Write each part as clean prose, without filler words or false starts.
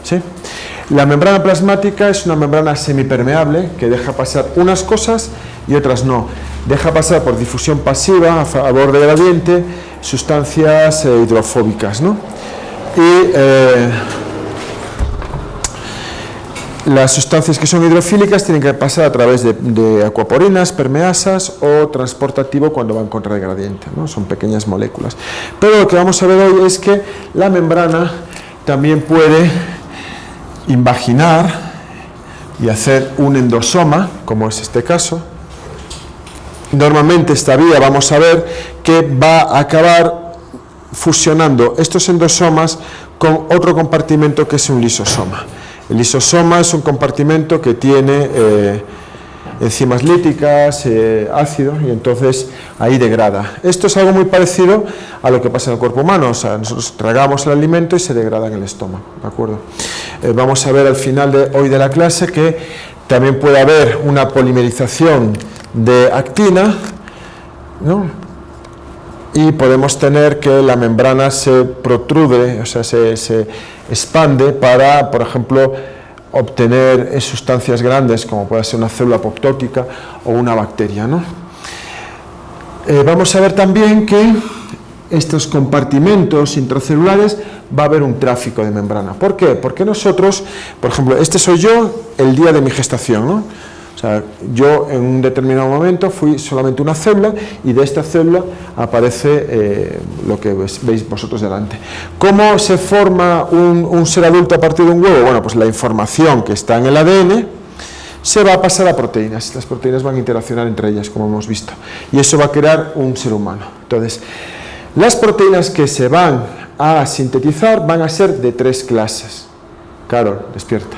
¿sí? La membrana plasmática es una membrana semipermeable que deja pasar unas cosas y otras no. Deja pasar por difusión pasiva a favor de gradiente sustancias hidrofóbicas, ¿no? Y las sustancias que son hidrofílicas tienen que pasar a través de acuaporinas, permeasas o transportativo cuando van contra el gradiente, ¿no? Son pequeñas moléculas. Pero lo que vamos a ver hoy es que la membrana también puede invaginar y hacer un endosoma, como es este caso. Normalmente esta vía vamos a ver que va a acabar fusionando estos endosomas con otro compartimento que es un lisosoma. El lisosoma es un compartimento que tiene enzimas líticas, ácido, y entonces ahí degrada. Esto es algo muy parecido a lo que pasa en el cuerpo humano, o sea, nosotros tragamos el alimento y se degrada en el estómago, ¿de acuerdo? Vamos a ver al final de hoy de la clase que también puede haber una polimerización de actina, ¿no? Y podemos tener que la membrana se protrude, o sea, se expande para, por ejemplo, obtener sustancias grandes, como puede ser una célula apoptótica o una bacteria, ¿no? Vamos a ver también que estos compartimentos intracelulares va a haber un tráfico de membrana. ¿Por qué? Porque nosotros, por ejemplo, este soy yo el día de mi gestación, ¿no? O sea, yo en un determinado momento fui solamente una célula y de esta célula aparece lo que veis vosotros delante. ¿Cómo se forma un ser adulto a partir de un huevo? Bueno, pues la información que está en el ADN se va a pasar a proteínas. Las proteínas van a interaccionar entre ellas, como hemos visto. Y eso va a crear un ser humano. Entonces, las proteínas que se van a sintetizar van a ser de 3 clases. Carol, despierta.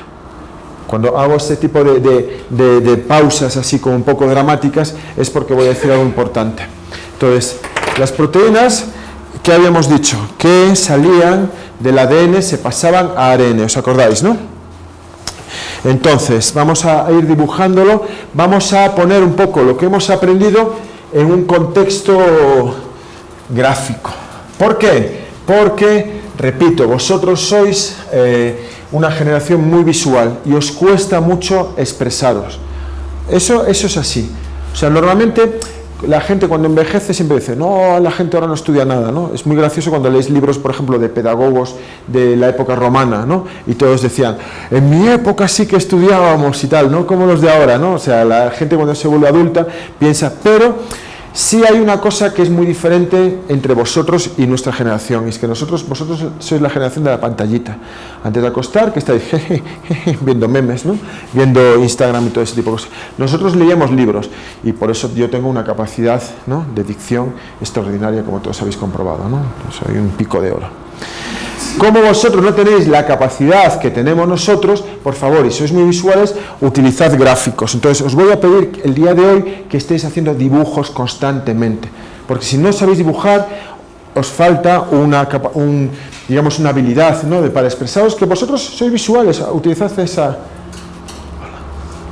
Cuando hago este tipo de pausas así como un poco dramáticas es porque voy a decir algo importante. Entonces, las proteínas que habíamos dicho que salían del ADN se pasaban a ARN, ¿os acordáis, no? Entonces, vamos a ir dibujándolo, vamos a poner un poco lo que hemos aprendido en un contexto gráfico. ¿Por qué? Porque, repito, vosotros sois una generación muy visual y os cuesta mucho expresaros. Eso es así. O sea, normalmente la gente cuando envejece siempre dice, no, la gente ahora no estudia nada, ¿no? Es muy gracioso cuando leéis libros, por ejemplo, de pedagogos de la época romana, ¿no? Y todos decían, en mi época sí que estudiábamos y tal, ¿no? Como los de ahora, ¿no? O sea, la gente cuando se vuelve adulta piensa, pero sí hay una cosa que es muy diferente entre vosotros y nuestra generación, y es que vosotros sois la generación de la pantallita. Antes de acostar, que estáis viendo memes, ¿no? Viendo Instagram y todo ese tipo de cosas. Nosotros leíamos libros, y por eso yo tengo una capacidad, ¿no?, de dicción extraordinaria, como todos habéis comprobado, ¿no? Soy un pico de oro. Como vosotros no tenéis la capacidad que tenemos nosotros, por favor, y sois muy visuales, utilizad gráficos. Entonces, os voy a pedir el día de hoy que estéis haciendo dibujos constantemente, porque si no sabéis dibujar, os falta digamos, una habilidad, ¿no?, para expresaros, que vosotros sois visuales, utilizad esa...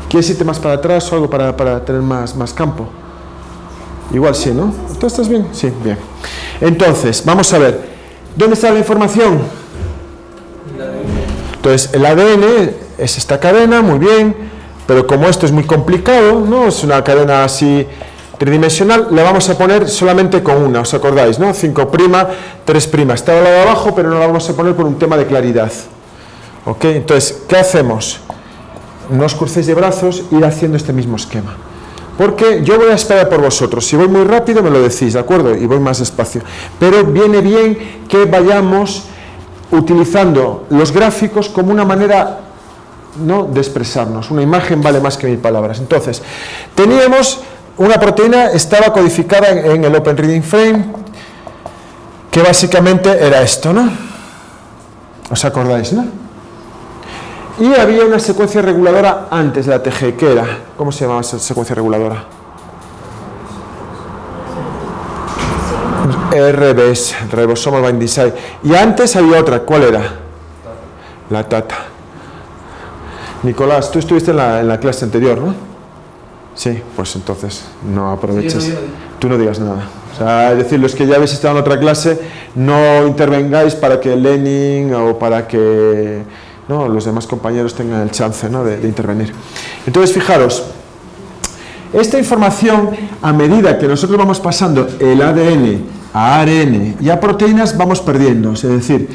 ¿Quieres irte más para atrás o algo para tener más campo? Igual sí, ¿no? ¿Tú estás bien? Sí, bien. Entonces, vamos a ver. ¿Dónde está la información? Entonces, el ADN es esta cadena, muy bien, pero como esto es muy complicado, ¿no? Es una cadena así tridimensional, le vamos a poner solamente con una, ¿os acordáis, no? 5', 3'. Está al lado de abajo, pero no la vamos a poner por un tema de claridad. ¿Ok? Entonces, ¿qué hacemos? No os crucéis de brazos, ir haciendo este mismo esquema. Porque yo voy a esperar por vosotros. Si voy muy rápido me lo decís, ¿de acuerdo? Y voy más despacio. Pero viene bien que vayamos utilizando los gráficos como una manera, ¿no?, de expresarnos. Una imagen vale más que 1000 palabras. Entonces, teníamos una proteína, estaba codificada en el Open Reading Frame, que básicamente era esto, ¿no? ¿Os acordáis, no? Y había una secuencia reguladora antes de la TG, ¿qué era? ¿Cómo se llamaba esa secuencia reguladora? RBS, Ribosomal Binding Site. Y antes había otra, ¿cuál era? La TATA. Nicolás, tú estuviste en la clase anterior, ¿no? Sí, pues entonces no aproveches. Tú no digas nada. O sea, es decir, los que ya habéis estado en otra clase, no intervengáis para que Lenin o para que ¿no? Los demás compañeros tengan el chance, ¿no? de intervenir. Entonces, fijaros, esta información, a medida que nosotros vamos pasando el ADN a ARN y a proteínas, vamos perdiendo. Es decir,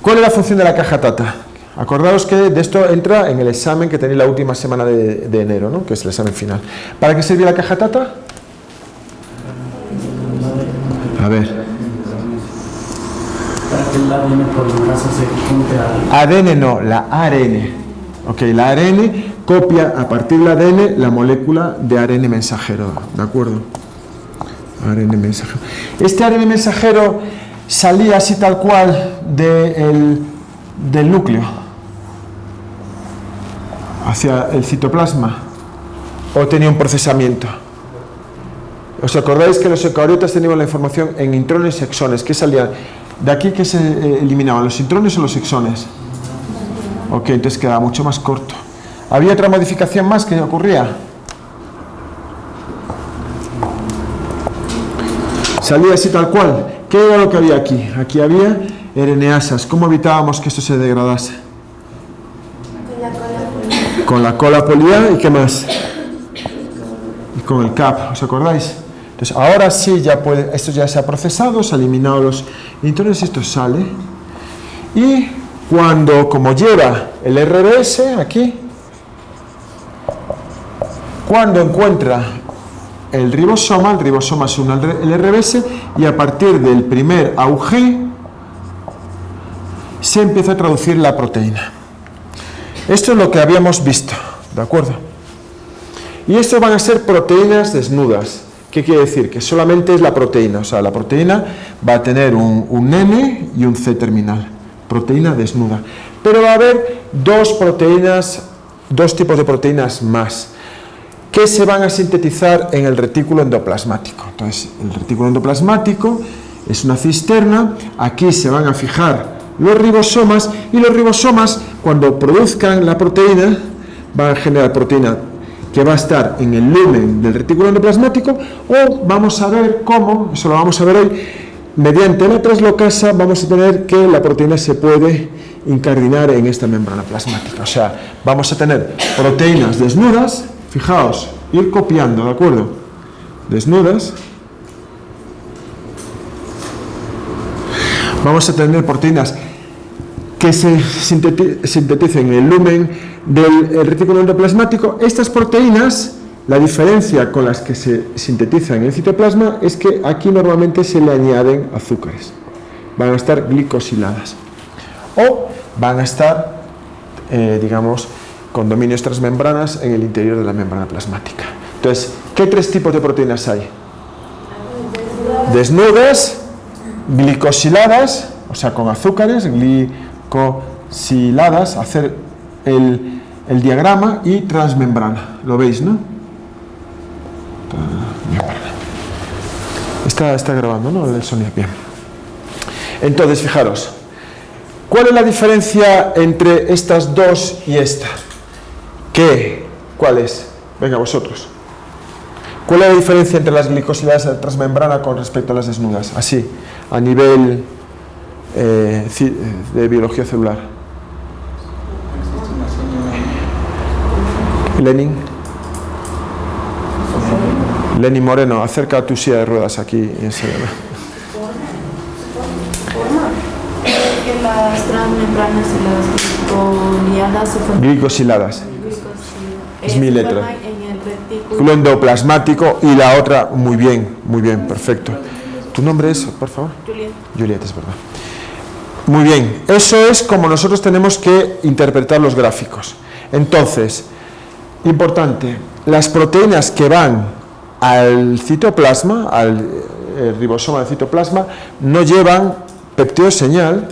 ¿cuál es la función de la caja Tata? Acordaos que de esto entra en el examen que tenéis la última semana de enero, ¿no? Que es el examen final. ¿Para qué sirve la caja Tata? A ver. Para que el ADN polimerasa se junte al... ADN no, la ARN. Ok, la ARN copia a partir del ADN la molécula de ARN mensajero, ¿de acuerdo? ARN mensajero. Este ARN mensajero salía así tal cual del núcleo hacia el citoplasma, o tenía un procesamiento. ¿Os acordáis que los eucariotas teníamos la información en intrones y exones? ¿Qué salían? ¿De aquí que se eliminaban? ¿Los intrones o los exones? Ok, entonces quedaba mucho más corto. ¿Había otra modificación más que ocurría? Salía así tal cual. ¿Qué era lo que había aquí? Aquí había RNasas. ¿Cómo evitábamos que esto se degradase? Con la cola polía y ¿qué más? Y con el CAP, ¿os acordáis? Entonces ahora sí, ya puede, esto ya se ha procesado, se ha eliminado los intrones, esto sale. Y cuando, como lleva el RBS aquí, cuando encuentra el ribosoma se une al RBS y a partir del primer auge se empieza a traducir la proteína. Esto es lo que habíamos visto, ¿de acuerdo? Y esto van a ser proteínas desnudas. ¿Qué quiere decir? Que solamente es la proteína, o sea, la proteína va a tener un N y un C terminal, proteína desnuda. Pero va a haber dos tipos de proteínas más, que se van a sintetizar en el retículo endoplasmático. Entonces, el retículo endoplasmático es una cisterna, aquí se van a fijar los ribosomas, y los ribosomas, cuando produzcan la proteína, van a generar proteína que va a estar en el lumen del retículo endoplasmático, o vamos a ver cómo, eso lo vamos a ver hoy, mediante la translocasa vamos a tener que la proteína se puede incardinar en esta membrana plasmática. O sea, vamos a tener proteínas desnudas, fijaos, ir copiando, ¿de acuerdo? Desnudas. Vamos a tener proteínas que se sinteticen en el lumen del retículo endoplasmático. Estas proteínas, la diferencia con las que se sintetizan en el citoplasma es que aquí normalmente se le añaden azúcares. Van a estar glicosiladas. O van a estar, digamos, con dominios transmembranas en el interior de la membrana plasmática. Entonces, ¿qué tres tipos de proteínas hay? Desnudas, glicosiladas, o sea, con azúcares, glicosiladas, hacer el diagrama, y transmembrana. ¿Lo veis, no? Está grabando, ¿no? El sonido. Bien. Entonces, fijaros, ¿cuál es la diferencia entre estas dos y esta? ¿Cuál es? Venga, vosotros. ¿Cuál es la diferencia entre las glicosiladas de transmembrana con respecto a las desnudas? Así, a nivel de biología celular. Lenin Moreno, acerca tu silla de ruedas aquí y enséñame. Que las transmembranas y las glicosiladas es mi letra. En el retículo endoplasmático, y la otra, muy bien, perfecto. ¿Tu nombre es, por favor? Julieta, es verdad. Muy bien, eso es como nosotros tenemos que interpretar los gráficos. Entonces, importante, las proteínas que van al citoplasma, al ribosoma del citoplasma, no llevan peptidoseñal,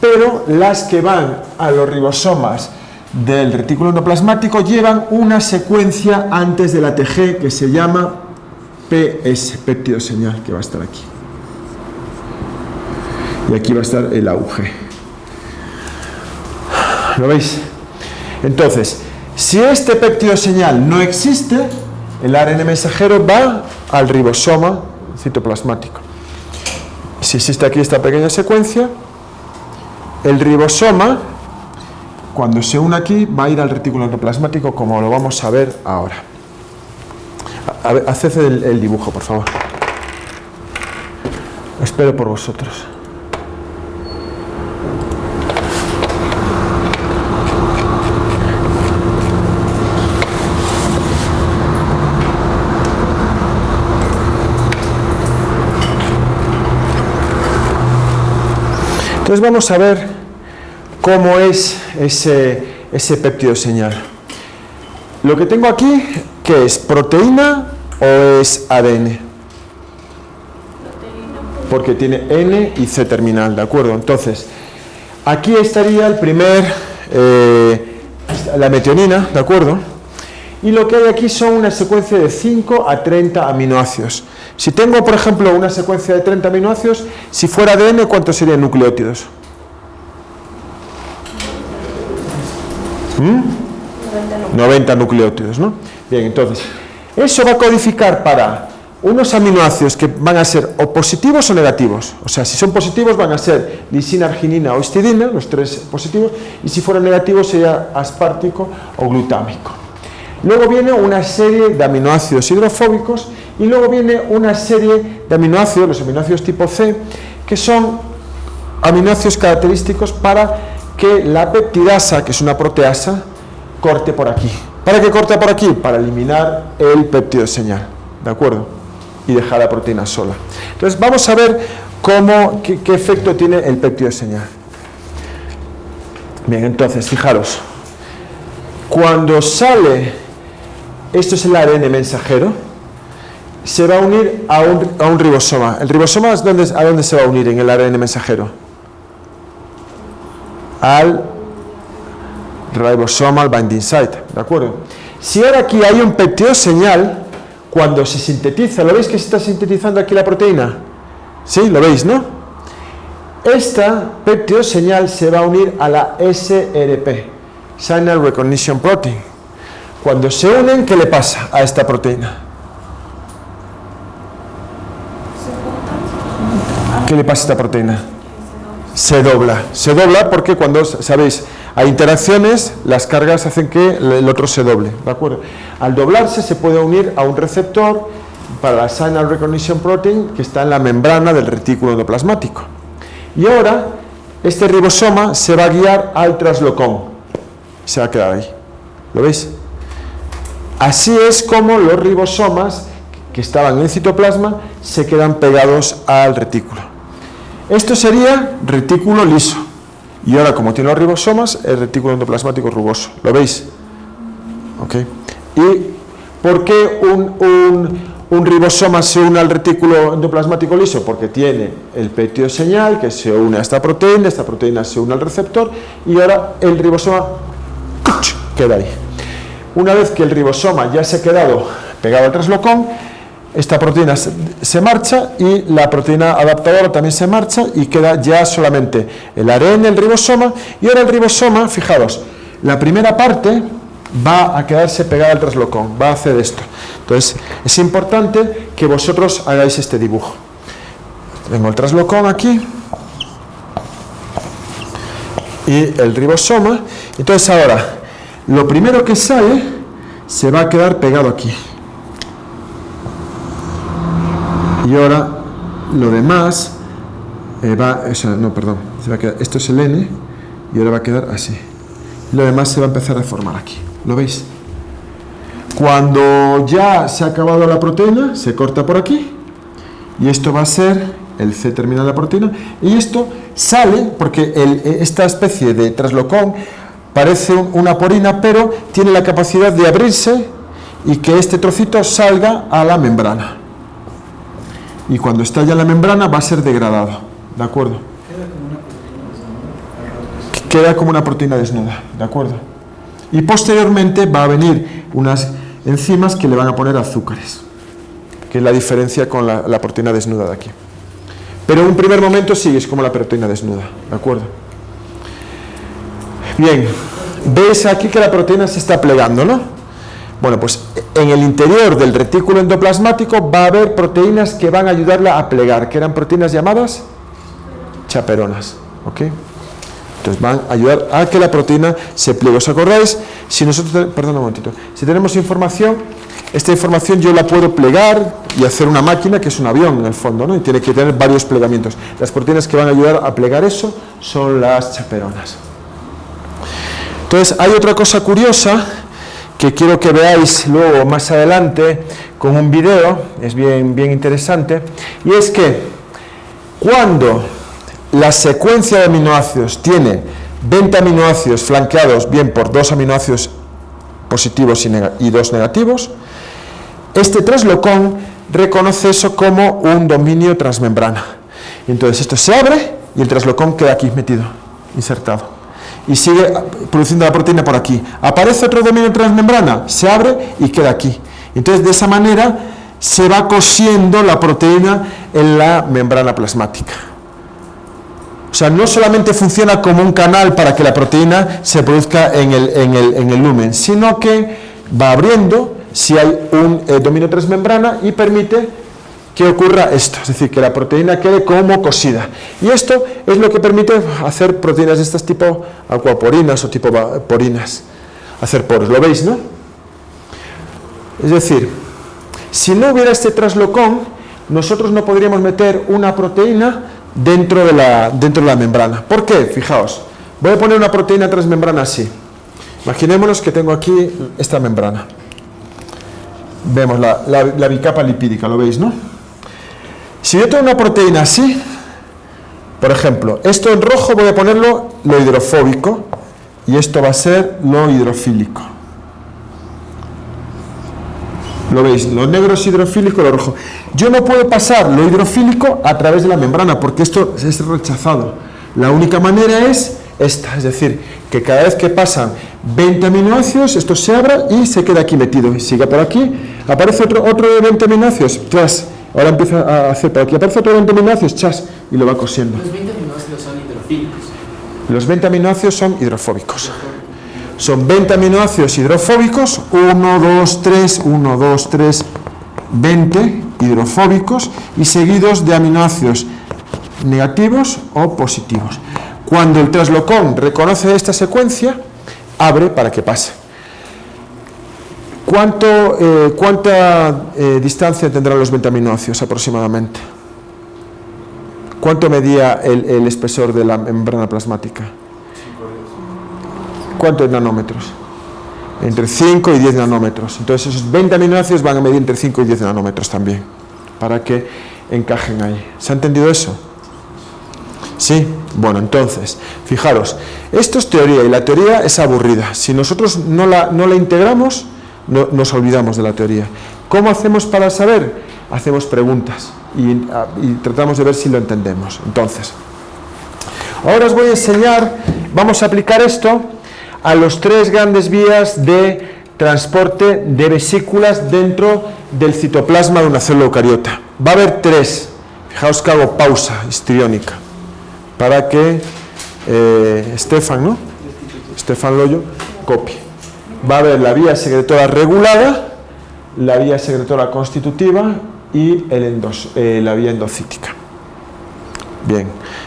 pero las que van a los ribosomas del retículo endoplasmático llevan una secuencia antes de la TG que se llama PS, peptidoseñal, que va a estar aquí. Y aquí va a estar el auge. ¿Lo veis? Entonces, si este peptidoseñal no existe, el ARN mensajero va al ribosoma citoplasmático. Si existe aquí esta pequeña secuencia, el ribosoma cuando se une aquí, va a ir al retículo endoplasmático, como lo vamos a ver ahora. A ver, haced el dibujo, por favor. Espero por vosotros. Entonces vamos a ver cómo es ese péptido señal. Lo que tengo aquí, ¿qué es? ¿Proteína o es ADN? Porque tiene N y C terminal, ¿de acuerdo? Entonces, aquí estaría el primer, la metionina, ¿de acuerdo? Y lo que hay aquí son una secuencia de 5 a 30 aminoácidos. Si tengo, por ejemplo, una secuencia de 30 aminoácidos, si fuera ADN, ¿cuántos serían nucleótidos? 90 nucleótidos, ¿no? Bien, entonces, eso va a codificar para unos aminoácidos que van a ser o positivos o negativos. O sea, si son positivos van a ser lisina, arginina o histidina, los tres positivos, y si fueran negativos sería aspartico o glutámico. Luego viene una serie de aminoácidos hidrofóbicos y luego viene una serie de aminoácidos, los aminoácidos tipo C, que son aminoácidos característicos para que la peptidasa, que es una proteasa, corte por aquí. ¿Para qué corta por aquí? Para eliminar el péptido señal, ¿de acuerdo? Y dejar la proteína sola. Entonces vamos a ver qué efecto tiene el péptido señal. Bien, entonces, fijaros, cuando sale, esto es el ARN mensajero, se va a unir a un ribosoma. ¿El ribosoma es a dónde se va a unir en el ARN mensajero? Al ribosomal binding site, ¿de acuerdo? Si ahora aquí hay un péptido señal, cuando se sintetiza, ¿lo veis que se está sintetizando aquí la proteína? ¿Sí? ¿Lo veis, no? Esta péptido señal se va a unir a la SRP, Signal Recognition Protein. Cuando se unen, ¿qué le pasa a esta proteína? ¿Qué le pasa a esta proteína? Se dobla porque cuando, sabéis, hay interacciones, las cargas hacen que el otro se doble, ¿de acuerdo? Al doblarse se puede unir a un receptor para la Signal Recognition Protein que está en la membrana del retículo endoplasmático. Y ahora, este ribosoma se va a guiar al traslocón, se va a quedar ahí, ¿lo veis? Así es como los ribosomas que estaban en el citoplasma se quedan pegados al retículo. Esto sería retículo liso. Y ahora, como tiene los ribosomas, el retículo endoplasmático rugoso. ¿Lo veis? ¿Ok? ¿Y por qué un ribosoma se une al retículo endoplasmático liso? Porque tiene el péptido señal que se une a esta proteína se une al receptor y ahora el ribosoma queda ahí. Una vez que el ribosoma ya se ha quedado pegado al traslocón, esta proteína se marcha y la proteína adaptadora también se marcha y queda ya solamente el ARN, el ribosoma, y ahora el ribosoma, fijaros, la primera parte va a quedarse pegada al traslocón, va a hacer esto. Entonces, es importante que vosotros hagáis este dibujo. Tengo el traslocón aquí y el ribosoma. Entonces ahora, lo primero que sale se va a quedar pegado aquí. Y ahora lo demás se va a quedar, esto es el N y ahora va a quedar así. Y lo demás se va a empezar a formar aquí. ¿Lo veis? Cuando ya se ha acabado la proteína, se corta por aquí y esto va a ser el C terminal de la proteína y esto sale porque esta especie de traslocón parece una porina, pero tiene la capacidad de abrirse y que este trocito salga a la membrana. Y cuando está ya en la membrana va a ser degradado, ¿de acuerdo? Queda como una proteína desnuda, ¿de acuerdo? Y posteriormente va a venir unas enzimas que le van a poner azúcares, que es la diferencia con la proteína desnuda de aquí. Pero en un primer momento sí, es como la proteína desnuda, ¿de acuerdo? Bien, veis aquí que la proteína se está plegando, ¿no? Bueno, pues en el interior del retículo endoplasmático va a haber proteínas que van a ayudarla a plegar, que eran proteínas llamadas chaperonas, ¿ok? Entonces van a ayudar a que la proteína se pliegue. ¿Os acordáis? Si nosotros, perdón un momentito, si tenemos información, esta información yo la puedo plegar y hacer una máquina que es un avión en el fondo, ¿no? Y tiene que tener varios plegamientos. Las proteínas que van a ayudar a plegar eso son las chaperonas. Entonces hay otra cosa curiosa que quiero que veáis luego más adelante con un video, es bien interesante, y es que cuando la secuencia de aminoácidos tiene 20 aminoácidos flanqueados bien por 2 aminoácidos positivos y 2 negativos, este traslocón reconoce eso como un dominio transmembrana. Entonces esto se abre y el traslocón queda aquí metido, insertado. Y sigue produciendo la proteína por aquí. Aparece otro dominio transmembrana, se abre y queda aquí. Entonces de esa manera se va cosiendo la proteína en la membrana plasmática. O sea, no solamente funciona como un canal para que la proteína se produzca en el lumen, sino que va abriendo si hay un dominio transmembrana y permite que ocurra esto, es decir, que la proteína quede como cosida. Y esto es lo que permite hacer proteínas de estas tipo aquaporinas o tipo porinas, hacer poros, ¿lo veis, no? Es decir, si no hubiera este traslocón, nosotros no podríamos meter una proteína dentro de la membrana. ¿Por qué? Fijaos, voy a poner una proteína transmembrana así. Imaginémonos que tengo aquí esta membrana. Vemos la bicapa lipídica, ¿lo veis, no? Si yo tengo una proteína así, por ejemplo, esto en rojo voy a ponerlo lo hidrofóbico y esto va a ser lo hidrofílico. ¿Lo veis? Lo negro es hidrofílico, lo rojo. Yo no puedo pasar lo hidrofílico a través de la membrana porque esto es rechazado. La única manera es esta, es decir, que cada vez que pasan 20 aminoácidos, esto se abra y se queda aquí metido. Y sigue por aquí, aparece otro de 20 aminoácidos, chas, ahora empieza a hacer por aquí, aparece otro de 20 aminoácidos, chas, y lo va cosiendo. Los 20 aminoácidos son hidrofílicos. Los 20 aminoácidos son hidrofóbicos. Son 20 aminoácidos hidrofóbicos, 1, 2, 3, 1, 2, 3, 20 hidrofóbicos y seguidos de aminoácidos negativos o positivos. Cuando el traslocón reconoce esta secuencia, abre para que pase. ¿Cuánta distancia tendrán los 20 aminoácidos aproximadamente? ¿Cuánto medía el espesor de la membrana plasmática? ¿Cuántos nanómetros? Entre 5 y 10 nanómetros. Entonces esos 20 aminoácidos van a medir entre 5 y 10 nanómetros también, para que encajen ahí. ¿Se ha entendido eso? ¿Sí? Bueno, entonces, fijaros, esto es teoría y la teoría es aburrida. Si nosotros no la integramos, nos olvidamos de la teoría. ¿Cómo hacemos para saber? Hacemos preguntas y tratamos de ver si lo entendemos. Entonces, ahora os voy a enseñar, vamos a aplicar esto a los 3 grandes vías de transporte de vesículas dentro del citoplasma de una célula eucariota. Va a haber 3. Fijaos que hago pausa histriónica para que Estefan Loyo copie. Va a haber la vía secretora regulada, la vía secretora constitutiva y la vía endocítica. Bien,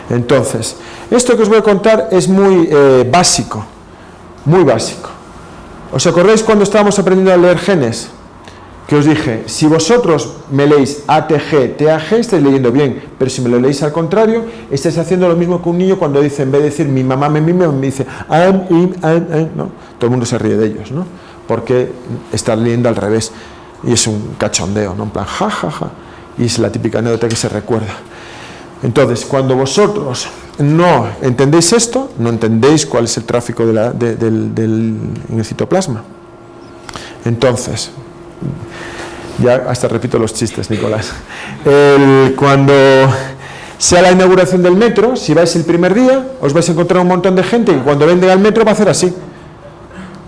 entonces, esto que os voy a contar es muy básico, muy básico. ¿Os acordáis cuando estábamos aprendiendo a leer genes? Que os dije, si vosotros me leéis ATG, TAG, estáis leyendo bien, pero si me lo leéis al contrario, estáis haciendo lo mismo que un niño cuando dice, en vez de decir mi mamá me mime, me dice am, ¿no? Todo el mundo se ríe de ellos, ¿no? Porque están leyendo al revés y es un cachondeo, ¿no? En plan, ja, ja, ja, y es la típica anécdota que se recuerda. Entonces, cuando vosotros no entendéis esto, no entendéis cuál es el tráfico en el citoplasma. Entonces, ya hasta repito los chistes, Nicolás. Cuando sea la inauguración del metro, si vais el primer día, os vais a encontrar un montón de gente que cuando venga al metro va a hacer así.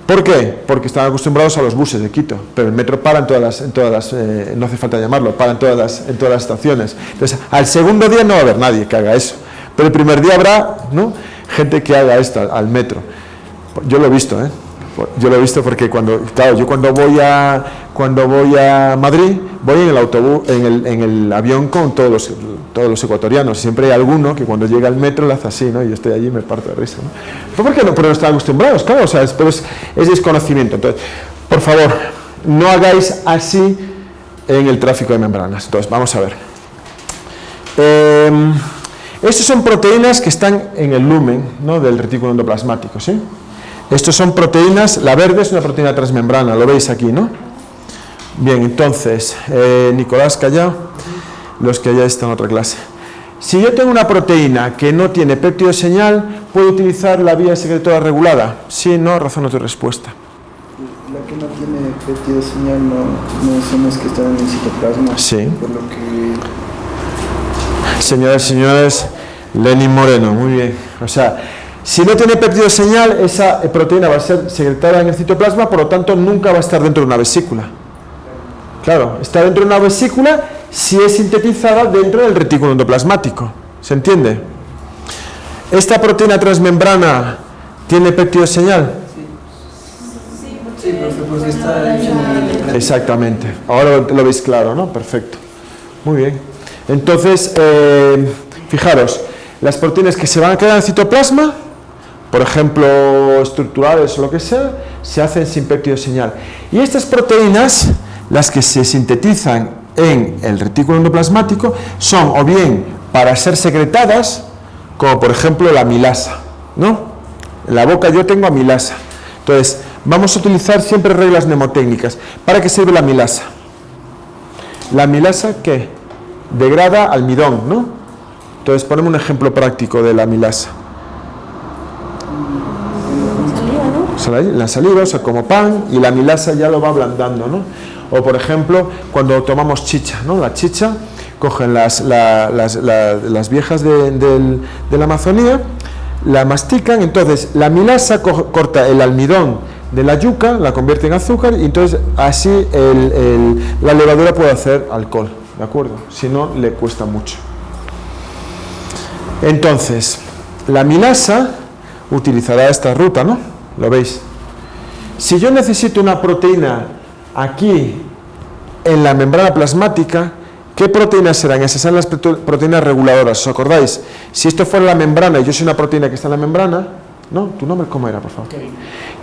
¿Por qué? Porque están acostumbrados a los buses de Quito, pero el metro para en todas las no hace falta llamarlo, para en todas las estaciones. Entonces, al segundo día no va a haber nadie que haga eso, pero el primer día habrá, ¿no?, gente que haga esto al metro. Yo lo he visto, Yo lo he visto porque claro, yo cuando voy a Madrid, voy en el autobús, en el avión con todos los ecuatorianos. Siempre hay alguno que cuando llega al metro lo hace así, ¿no? Y yo estoy allí y me parto de risa, ¿no? ¿Por qué no? Pero no están acostumbrados, claro, o sea, es desconocimiento. Entonces, por favor, no hagáis así en el tráfico de membranas. Entonces, vamos a ver. Estas son proteínas que están en el lumen, ¿no?, del retículo endoplasmático, ¿sí? Estas son proteínas, la verde es una proteína transmembrana, lo veis aquí, ¿no? Bien, entonces, Nicolás, callao, los que ya están en otra clase. Si yo tengo una proteína que no tiene péptido señal, ¿puedo utilizar la vía secretora regulada? Sí, no, razona tu respuesta. La que no tiene péptido señal no son las que están en el citoplasma. Sí. Por lo que... Señoras y señores, Lenin Moreno, muy bien. O sea, si no tiene péptido señal, esa proteína va a ser secretada en el citoplasma, por lo tanto nunca va a estar dentro de una vesícula. Claro, está dentro de una vesícula si es sintetizada dentro del retículo endoplasmático. ¿Se entiende? ¿Esta proteína transmembrana tiene péptido señal? Sí, porque está hecha en el... Exactamente. Ahora lo veis claro, ¿no? Perfecto. Muy bien. Entonces, fijaros, las proteínas que se van a quedar en el citoplasma, por ejemplo, estructurales o lo que sea, se hacen sin péptido señal. Y estas proteínas, las que se sintetizan en el retículo endoplasmático, son o bien para ser secretadas, como por ejemplo la amilasa, ¿no? En la boca yo tengo amilasa. Entonces, vamos a utilizar siempre reglas mnemotécnicas. ¿Para qué sirve la amilasa? La amilasa, ¿qué? Degrada almidón, ¿no? Entonces, ponemos un ejemplo práctico de la amilasa. La saliva, o sea, como pan, y la amilasa ya lo va ablandando, ¿no? O, por ejemplo, cuando tomamos chicha, ¿no? La chicha, cogen las viejas de la Amazonía, la mastican, entonces la amilasa corta el almidón de la yuca, la convierte en azúcar, y entonces así la levadura puede hacer alcohol, ¿de acuerdo? Si no, le cuesta mucho. Entonces, la amilasa utilizará esta ruta, ¿no? ¿Lo veis? Si yo necesito una proteína aquí en la membrana plasmática, ¿qué proteínas serán? Esas son las proteínas reguladoras, ¿os acordáis? Si esto fuera la membrana y yo soy una proteína que está en la membrana, ¿no? ¿Tu nombre cómo era, por favor?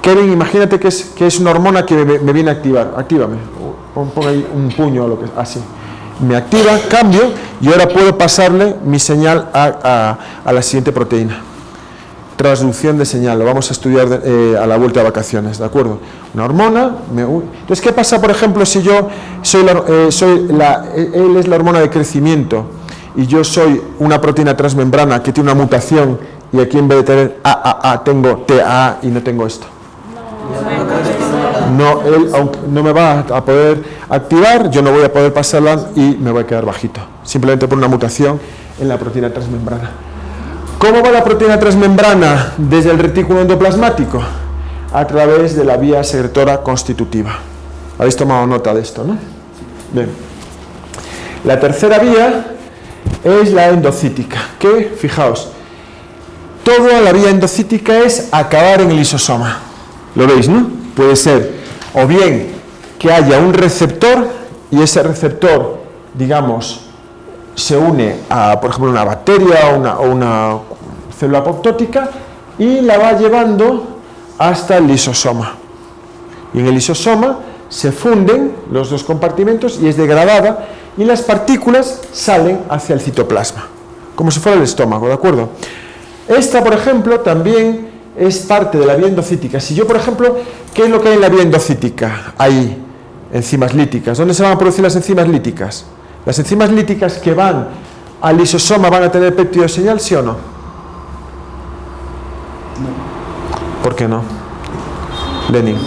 Kevin, imagínate que es una hormona que me viene a activar. Actívame. Pon ahí un puño o lo que así. Me activa, cambio, y ahora puedo pasarle mi señal a la siguiente proteína. Transducción de señal, lo vamos a estudiar a la vuelta de vacaciones, ¿de acuerdo? Una hormona, entonces, ¿qué pasa, por ejemplo, si yo él es la hormona de crecimiento y yo soy una proteína transmembrana que tiene una mutación y aquí en vez de tener AAA tengo TAA y no tengo esto? No, él no me va a poder activar, yo no voy a poder pasarla y me voy a quedar bajito, simplemente por una mutación en la proteína transmembrana. ¿Cómo va la proteína transmembrana desde el retículo endoplasmático? A través de la vía secretora constitutiva. Habéis tomado nota de esto, ¿no? Bien. La tercera vía es la endocítica, que, fijaos, toda la vía endocítica es acabar en el lisosoma. ¿Lo veis, no? Puede ser o bien que haya un receptor y ese receptor, digamos, se une a, por ejemplo, una bacteria o una célula apoptótica y la va llevando hasta el lisosoma. Y en el lisosoma se funden los dos compartimentos y es degradada y las partículas salen hacia el citoplasma, como si fuera el estómago, ¿de acuerdo? Esta, por ejemplo, también es parte de la vía endocítica. Si yo, por ejemplo, ¿qué es lo que hay en la vía endocítica? Hay enzimas líticas. ¿Dónde se van a producir las enzimas líticas? ¿Las enzimas líticas que van al lisosoma van a tener péptido señal, sí o no? No. ¿Por qué no? Lenin.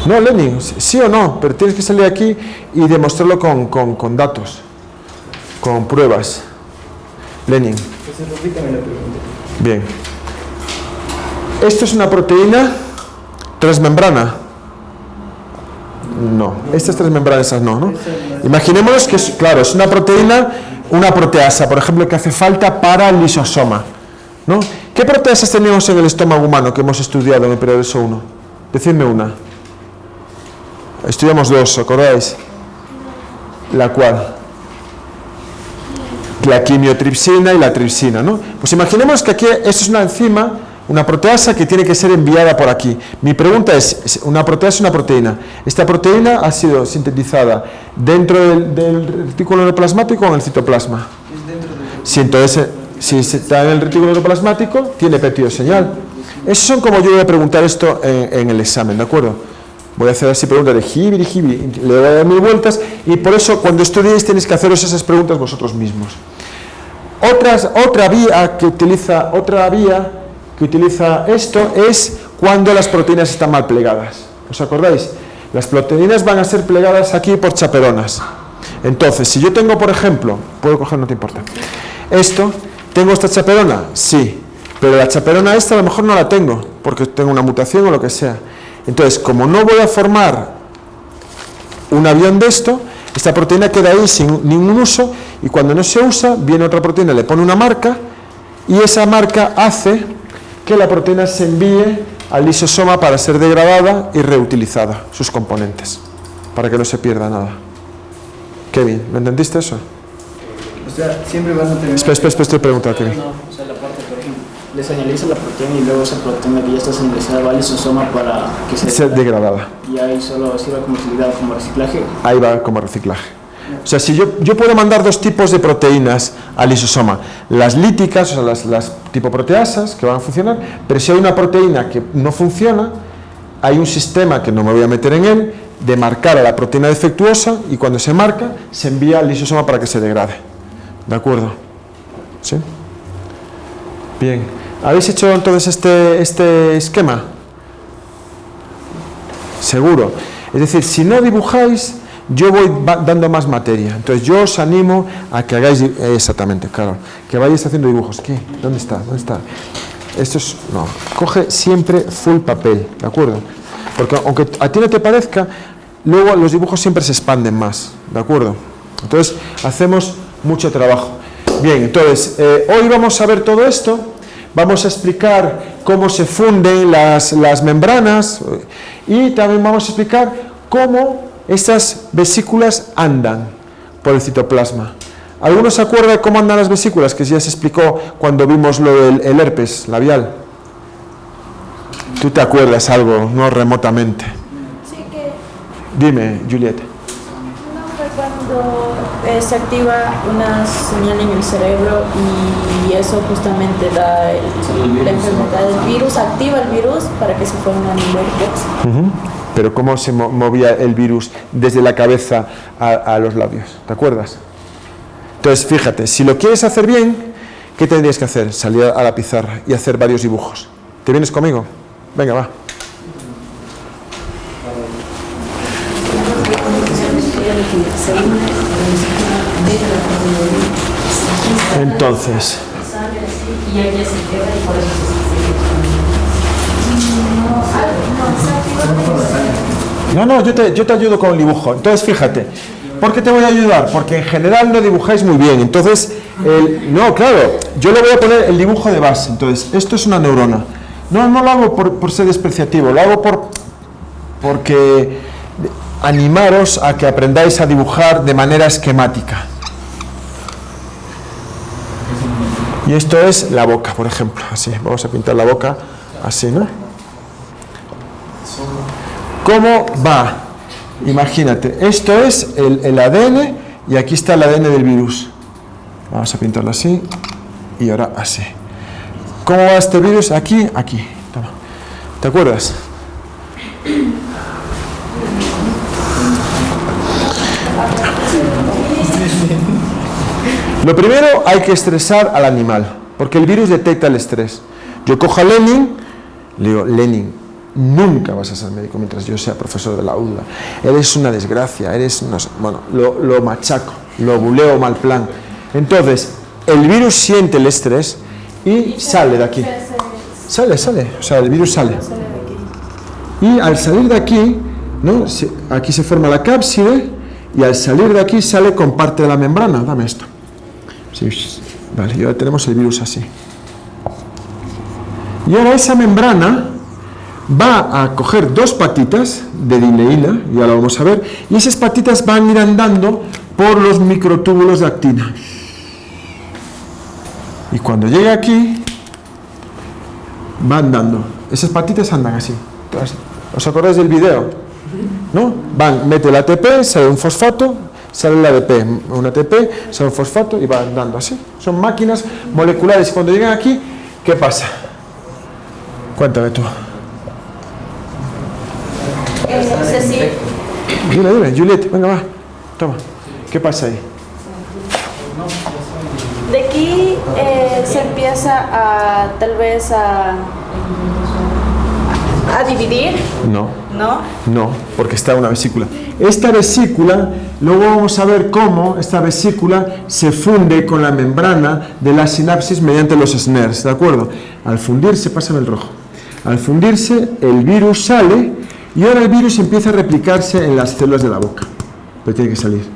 No, Lenin, sí o no, pero tienes que salir aquí y demostrarlo con datos, con pruebas. Lenin. Bien. ¿Esto es una proteína transmembrana? No, estas transmembranas no. Imaginémonos que es una proteína, una proteasa, por ejemplo, que hace falta para el lisosoma, ¿no? ¿Qué proteasas tenemos en el estómago humano que hemos estudiado en el periodo 1? Decidme una. Estudiamos dos, ¿acordáis? ¿La cual? La quimiotripsina y la tripsina, ¿no? Pues imaginemos que aquí esto es una enzima, una proteasa que tiene que ser enviada por aquí. Mi pregunta es, una proteasa es una proteína. ¿Esta proteína ha sido sintetizada dentro del retículo endoplasmático o en el citoplasma? Sí, entonces, si está en el retículo endoplasmático, tiene peptidoseñal. Esos son como yo voy a preguntar esto en el examen, ¿de acuerdo? Voy a hacer así preguntas de jibiri, le voy a dar 1000 vueltas y por eso cuando estudiéis tenéis que haceros esas preguntas vosotros mismos. Otra vía que utiliza esto es cuando las proteínas están mal plegadas. ¿Os acordáis? Las proteínas van a ser plegadas aquí por chaperonas. Entonces, si yo tengo, por ejemplo, puedo coger, no te importa, esto, ¿tengo esta chaperona? Sí, pero la chaperona esta a lo mejor no la tengo, porque tengo una mutación o lo que sea. Entonces, como no voy a formar un avión de esto, esta proteína queda ahí sin ningún uso y cuando no se usa, viene otra proteína, le pone una marca y esa marca hace que la proteína se envíe al lisosoma para ser degradada y reutilizada, sus componentes, para que no se pierda nada. Kevin, ¿lo entendiste eso? O sea, siempre vas a tener... Espera, estoy preguntando, Kevin. No, o sea, la parte, por ejemplo, le señaliza la proteína y luego esa proteína que ya está señalizada va al lisosoma para que Ser degradada. Y ahí solo sirve como utilidad, como reciclaje. Ahí va como reciclaje. O sea, si yo puedo mandar dos tipos de proteínas al lisosoma, las líticas, o sea, las tipo proteasas, que van a funcionar, pero si hay una proteína que no funciona, hay un sistema, que no me voy a meter en él, de marcar a la proteína defectuosa y cuando se marca, se envía al lisosoma para que se degrade. ¿De acuerdo? ¿Sí? Bien. ¿Habéis hecho entonces este esquema? Seguro. Es decir, si no dibujáis, yo voy dando más materia. Entonces yo os animo a que hagáis, exactamente, claro, que vayáis haciendo dibujos. ¿Qué? ¿Dónde está? ¿Dónde está? Esto es, no, coge siempre full papel, ¿de acuerdo? Porque aunque a ti no te parezca, luego los dibujos siempre se expanden más, ¿de acuerdo? Entonces hacemos mucho trabajo. Bien, entonces, hoy vamos a ver todo esto. Vamos a explicar cómo se funden las membranas y también vamos a explicar cómo estas vesículas andan por el citoplasma. ¿Algunos se acuerdan de cómo andan las vesículas? Que ya se explicó cuando vimos lo del herpes labial. ¿Tú te acuerdas algo, no remotamente? Sí que Dime, Juliet. no fue cuando se activa una señal en el cerebro y eso justamente da la enfermedad del virus, activa el virus para que se formen herpes. Pero ¿cómo se movía el virus desde la cabeza a los labios? ¿Te acuerdas? Entonces, fíjate, si lo quieres hacer bien, ¿qué tendrías que hacer? Salir a la pizarra y hacer varios dibujos. ¿Te vienes conmigo? Venga, va. Entonces, no, yo te ayudo con el dibujo. Entonces, fíjate, ¿por qué te voy a ayudar? Porque en general no dibujáis muy bien. Entonces, no, claro, yo le voy a poner el dibujo de base. Entonces, esto es una neurona. No lo hago por ser despreciativo, lo hago porque animaros a que aprendáis a dibujar de manera esquemática. Y esto es la boca, por ejemplo, así, vamos a pintar la boca así, ¿no? ¿Cómo va? Imagínate, esto es el ADN y aquí está el ADN del virus. Vamos a pintarlo así y ahora así. ¿Cómo va este virus? Aquí, aquí. Toma. ¿Te acuerdas? Lo primero, hay que estresar al animal, porque el virus detecta el estrés. Yo cojo a Lenin, le digo, Lenin, nunca vas a ser médico mientras yo sea profesor de la UDLA. Eres una desgracia, bueno, lo machaco, lo buleo mal plan. Entonces, el virus siente el estrés y sale de aquí. Sale, o sea, el virus sale. Y al salir de aquí, ¿no? Aquí se forma la cápside y al salir de aquí sale con parte de la membrana. Dame esto. Sí, vale, y ahora tenemos el virus así. Y ahora esa membrana va a coger 2 patitas de dineína, ya lo vamos a ver, y esas patitas van a ir andando por los microtúbulos de actina. Y cuando llegue aquí, va andando. Esas patitas andan así. ¿Os acordáis del video? ¿No? Mete el ATP, sale un fosfato, sale el ADP, un ATP, sale un fosfato y va andando así. Son máquinas moleculares. Cuando llegan aquí, ¿qué pasa? Cuéntame tú. Dime, Juliette, venga, va. Toma. ¿Qué pasa ahí? De aquí se empieza a, tal vez, a dividir. No. ¿No? No, porque está una vesícula. Esta vesícula, luego vamos a ver cómo esta vesícula se funde con la membrana de la sinapsis mediante los SNERs, ¿de acuerdo? Al fundirse, pásame el rojo. Al fundirse, el virus sale y ahora el virus empieza a replicarse en las células de la boca. Pero tiene que salir.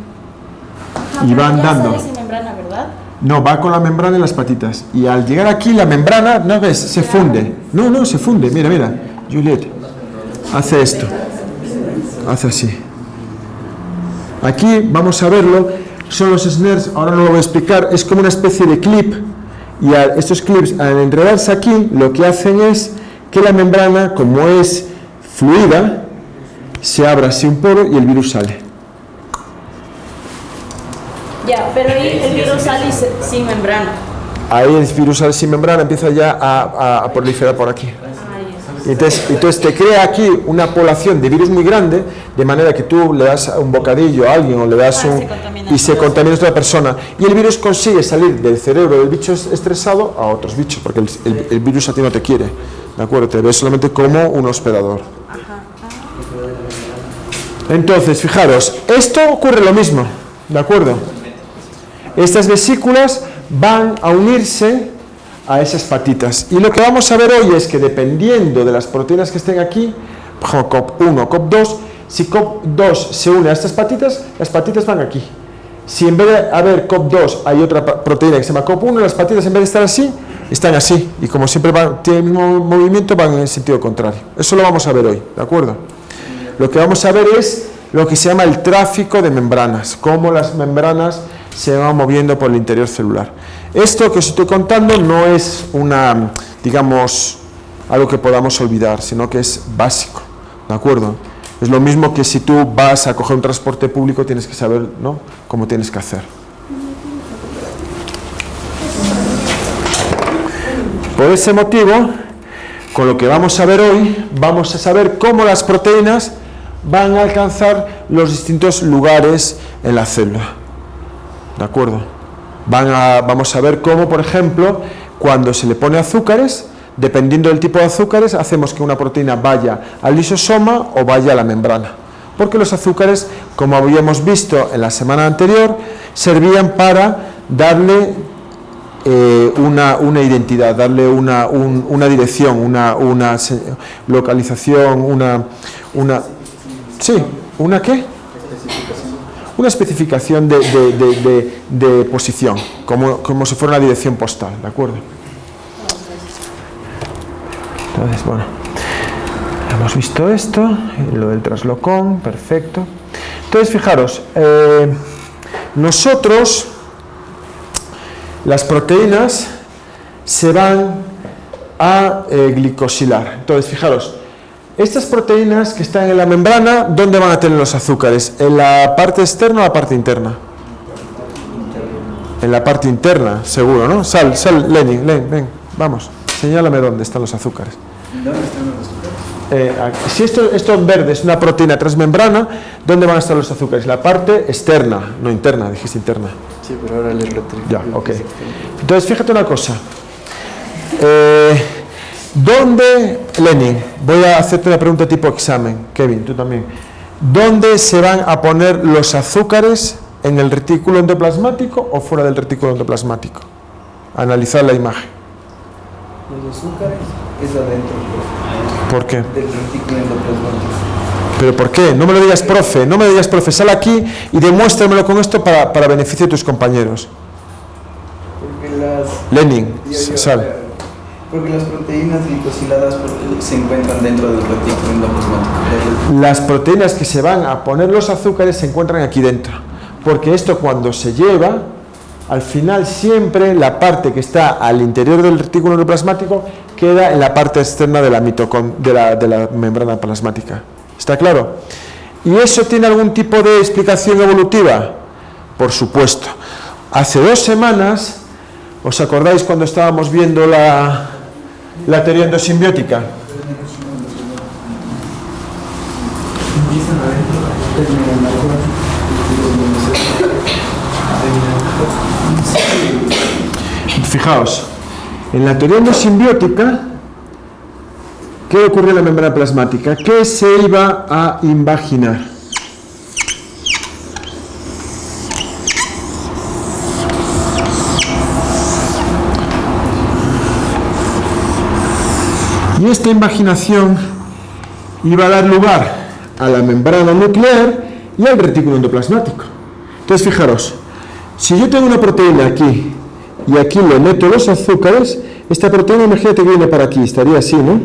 Y va andando. Ya sale sin membrana, ¿verdad? No, va con la membrana en las patitas. Y al llegar aquí, la membrana, ¿no ves? Se funde. No, se funde. Mira, mira. Juliette, hace esto. Hace así. Aquí, vamos a verlo. Son los SNERs, ahora no lo voy a explicar. Es como una especie de clip. Y estos clips, al enredarse aquí, lo que hacen es que la membrana, como es fluida, se abre así un poro y el virus sale. Ya, pero ahí el virus sale sin membrana. Ahí el virus sale sin membrana, empieza ya a proliferar por aquí. Entonces te crea aquí una población de virus muy grande, de manera que tú le das un bocadillo a alguien o le das se contamina a otra persona. Y el virus consigue salir del cerebro del bicho estresado a otros bichos, porque el virus a ti no te quiere, ¿de acuerdo? Te ve solamente como un hospedador. Entonces, fijaros, esto ocurre lo mismo, ¿de acuerdo? Estas vesículas van a unirse a esas patitas. Y lo que vamos a ver hoy es que dependiendo de las proteínas que estén aquí, por ejemplo, COP1 o COP2, si COP2 se une a estas patitas, las patitas van aquí. Si en vez de haber COP2 hay otra proteína que se llama COP1, las patitas en vez de estar así, están así. Y como siempre tienen el mismo movimiento, van en el sentido contrario. Eso lo vamos a ver hoy, ¿de acuerdo? Lo que vamos a ver es lo que se llama el tráfico de membranas, cómo las membranas se van moviendo por el interior celular. Esto que os estoy contando no es digamos, algo que podamos olvidar, sino que es básico, ¿de acuerdo? Es lo mismo que si tú vas a coger un transporte público, tienes que saber, ¿no?, cómo tienes que hacer. Por ese motivo, con lo que vamos a ver hoy, vamos a saber cómo las proteínas van a alcanzar los distintos lugares en la célula. ¿De acuerdo? Vamos a ver cómo, por ejemplo, cuando se le pone azúcares, dependiendo del tipo de azúcares, hacemos que una proteína vaya al lisosoma o vaya a la membrana. Porque los azúcares, como habíamos visto en la semana anterior, servían para darle una identidad, darle una dirección, una localización, ¿una qué? Una especificación de posición, como si fuera una dirección postal, ¿de acuerdo? Entonces, bueno, hemos visto esto, lo del traslocón, perfecto. Entonces, fijaros, nosotros, las proteínas se van a glicosilar. Entonces, fijaros, estas proteínas que están en la membrana, ¿dónde van a tener los azúcares? ¿En la parte externa o la parte interna? En la parte interna, seguro, ¿no? Sal, Lenin, ven, vamos, señálame dónde están los azúcares. ¿Dónde están los azúcares? Si esto en verde es una proteína transmembrana, ¿dónde van a estar los azúcares? La parte externa, no interna, dijiste interna. Sí, pero ahora les retribuyo. Ya, ok. Entonces, fíjate una cosa. ¿Dónde, Lenin, voy a hacerte una pregunta tipo examen, Kevin, tú también, ¿dónde se van a poner los azúcares, en el retículo endoplasmático o fuera del retículo endoplasmático? Analizar la imagen. Los azúcares es adentro. ¿Por qué? Del retículo endoplasmático. ¿Pero por qué? No me lo digas, profe, sal aquí y demuéstramelo con esto para beneficio de tus compañeros. Porque las... Lenin, sal. Porque las proteínas glicosiladas se encuentran dentro del retículo endoplasmático. Las proteínas que se van a poner los azúcares se encuentran aquí dentro, porque esto cuando se lleva, al final siempre la parte que está al interior del retículo endoplasmático queda en la parte externa de la membrana plasmática. ¿Está claro? ¿Y eso tiene algún tipo de explicación evolutiva? Por supuesto. Hace 2 semanas, ¿os acordáis cuando estábamos viendo la teoría endosimbiótica? Fijaos, en la teoría endosimbiótica, ¿qué ocurrió en la membrana plasmática? ¿Qué se iba a invaginar? Y esta invaginación iba a dar lugar a la membrana nuclear y al retículo endoplasmático. Entonces, fijaros, si yo tengo una proteína aquí y aquí le meto los azúcares, esta proteína, imagínate que viene para aquí, estaría así, ¿no?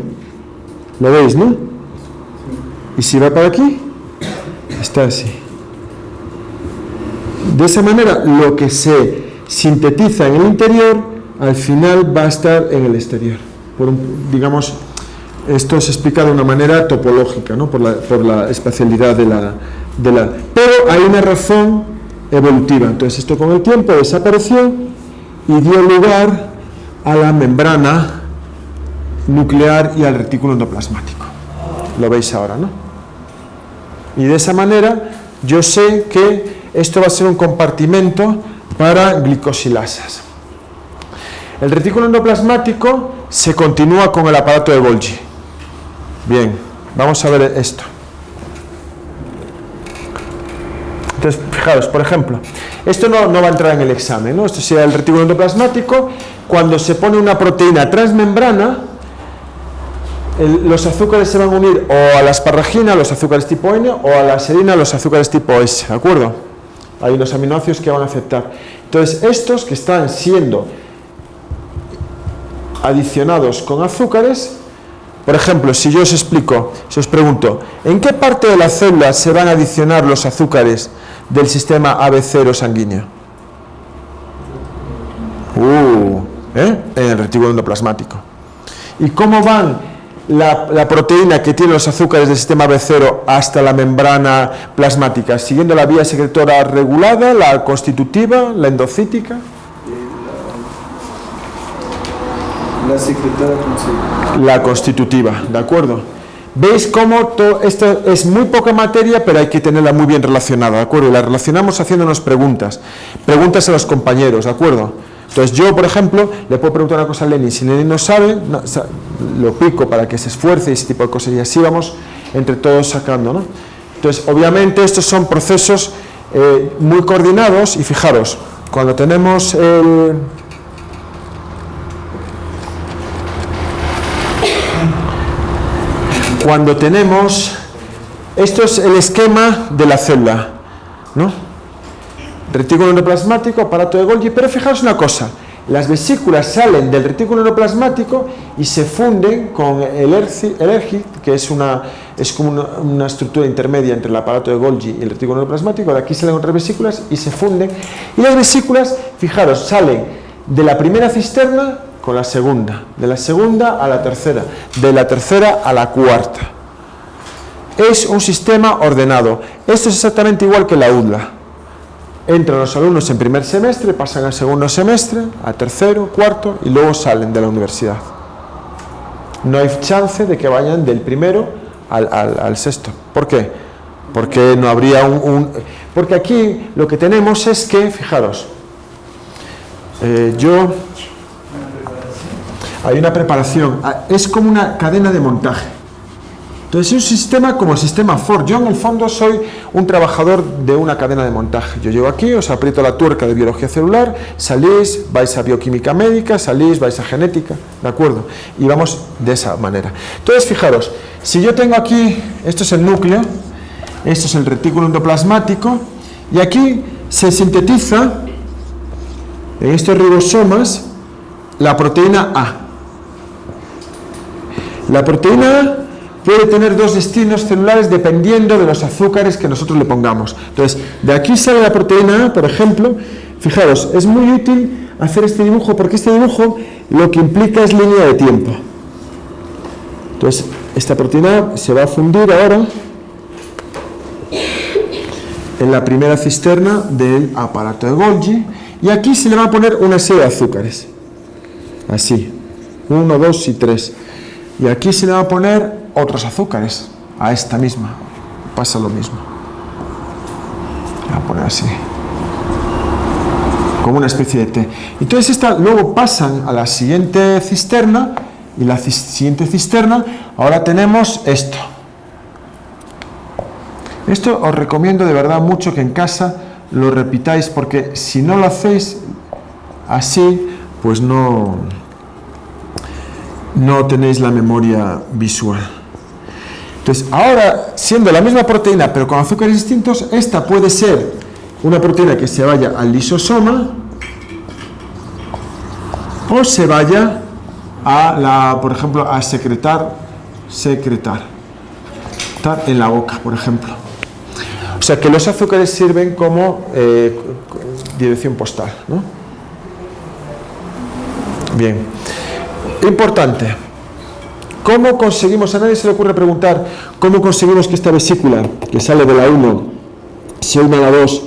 ¿Lo veis, no? Y si va para aquí, está así. De esa manera, lo que se sintetiza en el interior, al final va a estar en el exterior. Digamos, esto se explica de una manera topológica, ¿no? por la espacialidad de la... Pero hay una razón evolutiva. Entonces, esto con el tiempo desapareció y dio lugar a la membrana nuclear y al retículo endoplasmático. Lo veis ahora, ¿no? Y de esa manera yo sé que esto va a ser un compartimento para glicosilasas. El retículo endoplasmático se continúa con el aparato de Golgi. Bien, vamos a ver esto. Entonces, fijaros, por ejemplo, esto no va a entrar en el examen, ¿no? Esto sería el retículo endoplasmático. Cuando se pone una proteína transmembrana, los azúcares se van a unir o a la asparagina, los azúcares tipo N, o a la serina, los azúcares tipo S, ¿de acuerdo? Hay unos aminoácidos que van a aceptar. Entonces, estos que están siendo adicionados con azúcares, por ejemplo, si yo os explico, si os pregunto, ¿en qué parte de la célula se van a adicionar los azúcares del sistema AB0 sanguíneo? En el retículo endoplasmático. ¿Y cómo van la proteína que tiene los azúcares del sistema AB0 hasta la membrana plasmática? ¿Siguiendo la vía secretora regulada, la constitutiva, la endocítica? La secretora la constitutiva, ¿de acuerdo? ¿Veis cómo esto es muy poca materia, pero hay que tenerla muy bien relacionada, ¿de acuerdo? Y la relacionamos haciéndonos preguntas a los compañeros, ¿de acuerdo? Entonces yo, por ejemplo, le puedo preguntar una cosa a Lenin. Si Lenin no sabe, lo pico para que se esfuerce y ese tipo de cosas. Y así vamos entre todos sacando, ¿no? Entonces, obviamente, estos son procesos muy coordinados. Y fijaros, cuando tenemos esto es el esquema de la célula, ¿no? Retículo endoplasmático, aparato de Golgi, pero fijaos una cosa, las vesículas salen del retículo endoplasmático y se funden con el ERGI, que es como una estructura intermedia entre el aparato de Golgi y el retículo endoplasmático. De aquí salen otras vesículas y se funden, y las vesículas, fijaros, salen de la primera cisterna con la segunda, de la segunda a la tercera, de la tercera a la cuarta. Es un sistema ordenado. Esto es exactamente igual que la UDLA. Entran los alumnos en primer semestre, pasan al segundo semestre, al tercero, cuarto, y luego salen de la universidad. No hay chance de que vayan del primero al sexto. ¿Por qué? Porque no habría porque aquí lo que tenemos es que, fijaros, hay una preparación, es como una cadena de montaje. Entonces es un sistema como el sistema Ford. Yo en el fondo soy un trabajador de una cadena de montaje. Yo llego aquí, os aprieto la tuerca de biología celular, salís, vais a bioquímica médica, salís, vais a genética, ¿de acuerdo? Y vamos de esa manera. Entonces fijaros, si yo tengo aquí, esto es el núcleo, esto es el retículo endoplasmático, y aquí se sintetiza en estos ribosomas la proteína A. La proteína A puede tener dos destinos celulares dependiendo de los azúcares que nosotros le pongamos. Entonces, de aquí sale la proteína A, por ejemplo. Fijaros, es muy útil hacer este dibujo porque este dibujo lo que implica es línea de tiempo. Entonces, esta proteína A se va a fundir ahora en la primera cisterna del aparato de Golgi, y aquí se le va a poner una serie de azúcares, así, 1, 2 y 3, y aquí se le va a poner otros azúcares, a esta misma, pasa lo mismo, le voy a poner así, como una especie de té. Entonces esta luego pasan a la siguiente cisterna, y la siguiente cisterna, ahora tenemos esto. Esto os recomiendo de verdad mucho que en casa lo repitáis, porque si no lo hacéis así, pues no tenéis la memoria visual. Entonces, ahora, siendo la misma proteína, pero con azúcares distintos, esta puede ser una proteína que se vaya al lisosoma o se vaya a por ejemplo, a secretar en la boca, por ejemplo. O sea que los azúcares sirven como dirección postal, ¿no? Bien. Importante. ¿Cómo conseguimos? A nadie se le ocurre preguntar cómo conseguimos que esta vesícula, que sale de la 1, se una a la 2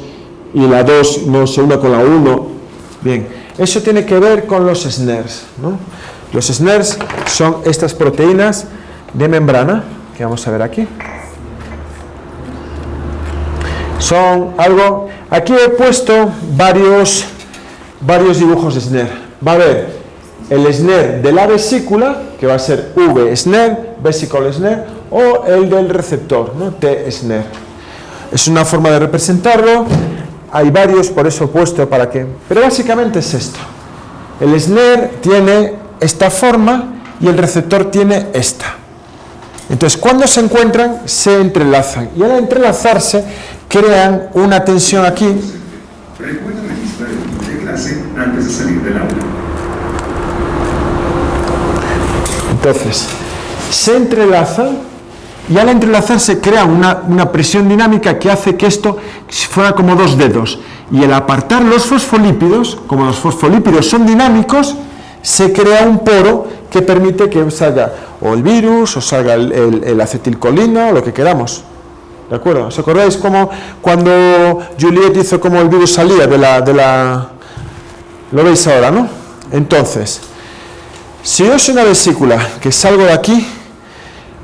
y la 2 no se una con la 1. Bien. Eso tiene que ver con los SNRs, ¿no? Los SNRs son estas proteínas de membrana que vamos a ver aquí. Son algo... Aquí he puesto varios dibujos de SNR. Va a haber el SNR de la vesícula, que va a ser V-SNR, vesicle SNR, o el del receptor, ¿no? T-SNR. Es una forma de representarlo. Hay varios, por eso he puesto para que... Pero básicamente es esto. El SNR tiene esta forma y el receptor tiene esta. Entonces, cuando se encuentran, se entrelazan. Y al entrelazarse, crean una tensión aquí. Recuerda registrar el kit de clase antes de salir del aula. Entonces, se entrelazan y al entrelazarse crea una presión dinámica que hace que esto fuera como dos dedos. Y al apartar los fosfolípidos, como los fosfolípidos son dinámicos, se crea un poro que permite que salga o el virus, o salga el acetilcolina, o lo que queramos. ¿De acuerdo? ¿Os acordáis cómo cuando Juliet hizo cómo el virus salía de la... Lo veis ahora, ¿no? Entonces, si yo soy una vesícula que salgo de aquí,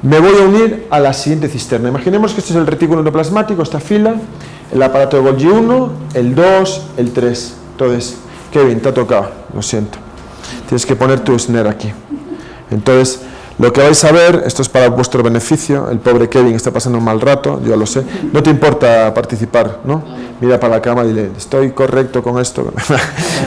me voy a unir a la siguiente cisterna. Imaginemos que este es el retículo endoplasmático, esta fila, el aparato de Golgi 1, el 2, el 3. Entonces, Kevin, te ha tocado, lo siento. Tienes que poner tu SNR aquí. Entonces, lo que vais a ver, esto es para vuestro beneficio, el pobre Kevin está pasando un mal rato, yo lo sé. No te importa participar, ¿no? Mira para la cama y dile, estoy correcto con esto.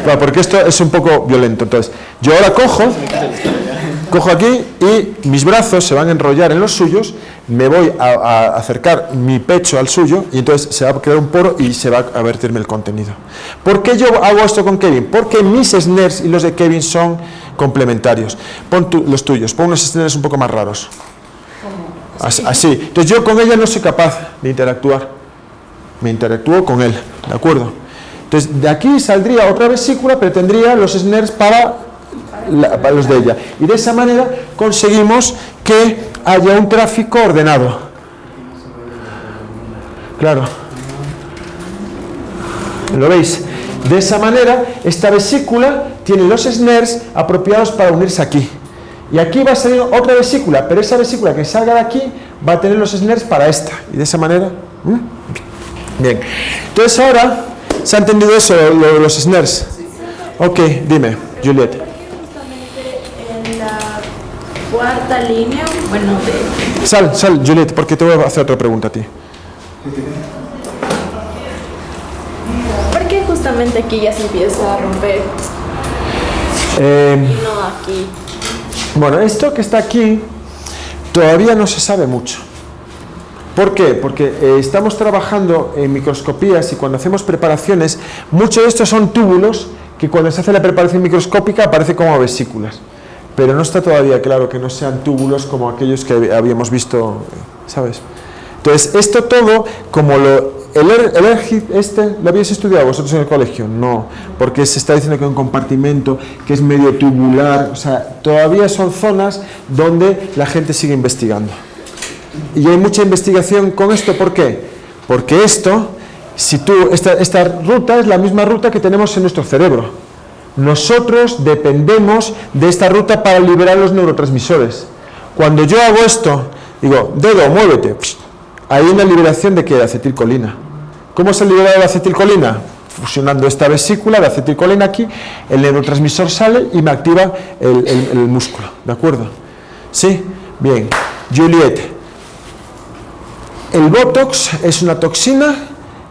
Bueno, porque esto es un poco violento. Entonces, yo ahora cojo aquí y mis brazos se van a enrollar en los suyos, me voy a acercar mi pecho al suyo y entonces se va a crear un poro y se va a vertirme el contenido. ¿Por qué yo hago esto con Kevin? Porque mis SNRs y los de Kevin son complementarios. Pon los tuyos, pon unos SNRs un poco más raros. Así. Entonces yo con ella no soy capaz de interactuar. Me interactúo con él, ¿de acuerdo? Entonces de aquí saldría otra vesícula, pero tendría los SNRs para los de ella. Y de esa manera conseguimos que haya un tráfico ordenado. Claro. ¿Lo veis? De esa manera, esta vesícula tiene los SNRs apropiados para unirse aquí. Y aquí va a salir otra vesícula, pero esa vesícula que salga de aquí va a tener los SNRs para esta. Y de esa manera... Bien. Entonces ahora, ¿se ha entendido eso, los SNRs? Ok, dime, Juliet. En la cuarta línea, bueno, de... Sal, Juliet, porque te voy a hacer otra pregunta a ti. ¿Por qué justamente aquí ya se empieza a romper? No aquí. Bueno, esto que está aquí todavía no se sabe mucho. ¿Por qué? Porque estamos trabajando en microscopías y cuando hacemos preparaciones, muchos de estos son túbulos que cuando se hace la preparación microscópica aparecen como vesículas. pero no está todavía claro que no sean túbulos como aquellos que habíamos visto, ¿sabes? Entonces, esto todo, como el ERGID ¿lo habéis estudiado vosotros en el colegio? No, porque se está diciendo que es un compartimento, que es medio tubular, o sea, todavía son zonas donde la gente sigue investigando. Y hay mucha investigación con esto, ¿por qué? Porque esto, esta ruta es la misma ruta que tenemos en nuestro cerebro. Nosotros dependemos de esta ruta para liberar los neurotransmisores. Cuando yo hago esto, digo, dedo, muévete, hay una liberación de ¿qué? De acetilcolina. ¿Cómo se libera la acetilcolina? Fusionando esta vesícula de acetilcolina aquí, el neurotransmisor sale y me activa el músculo, ¿de acuerdo? ¿Sí? Bien. Juliet, el Botox es una toxina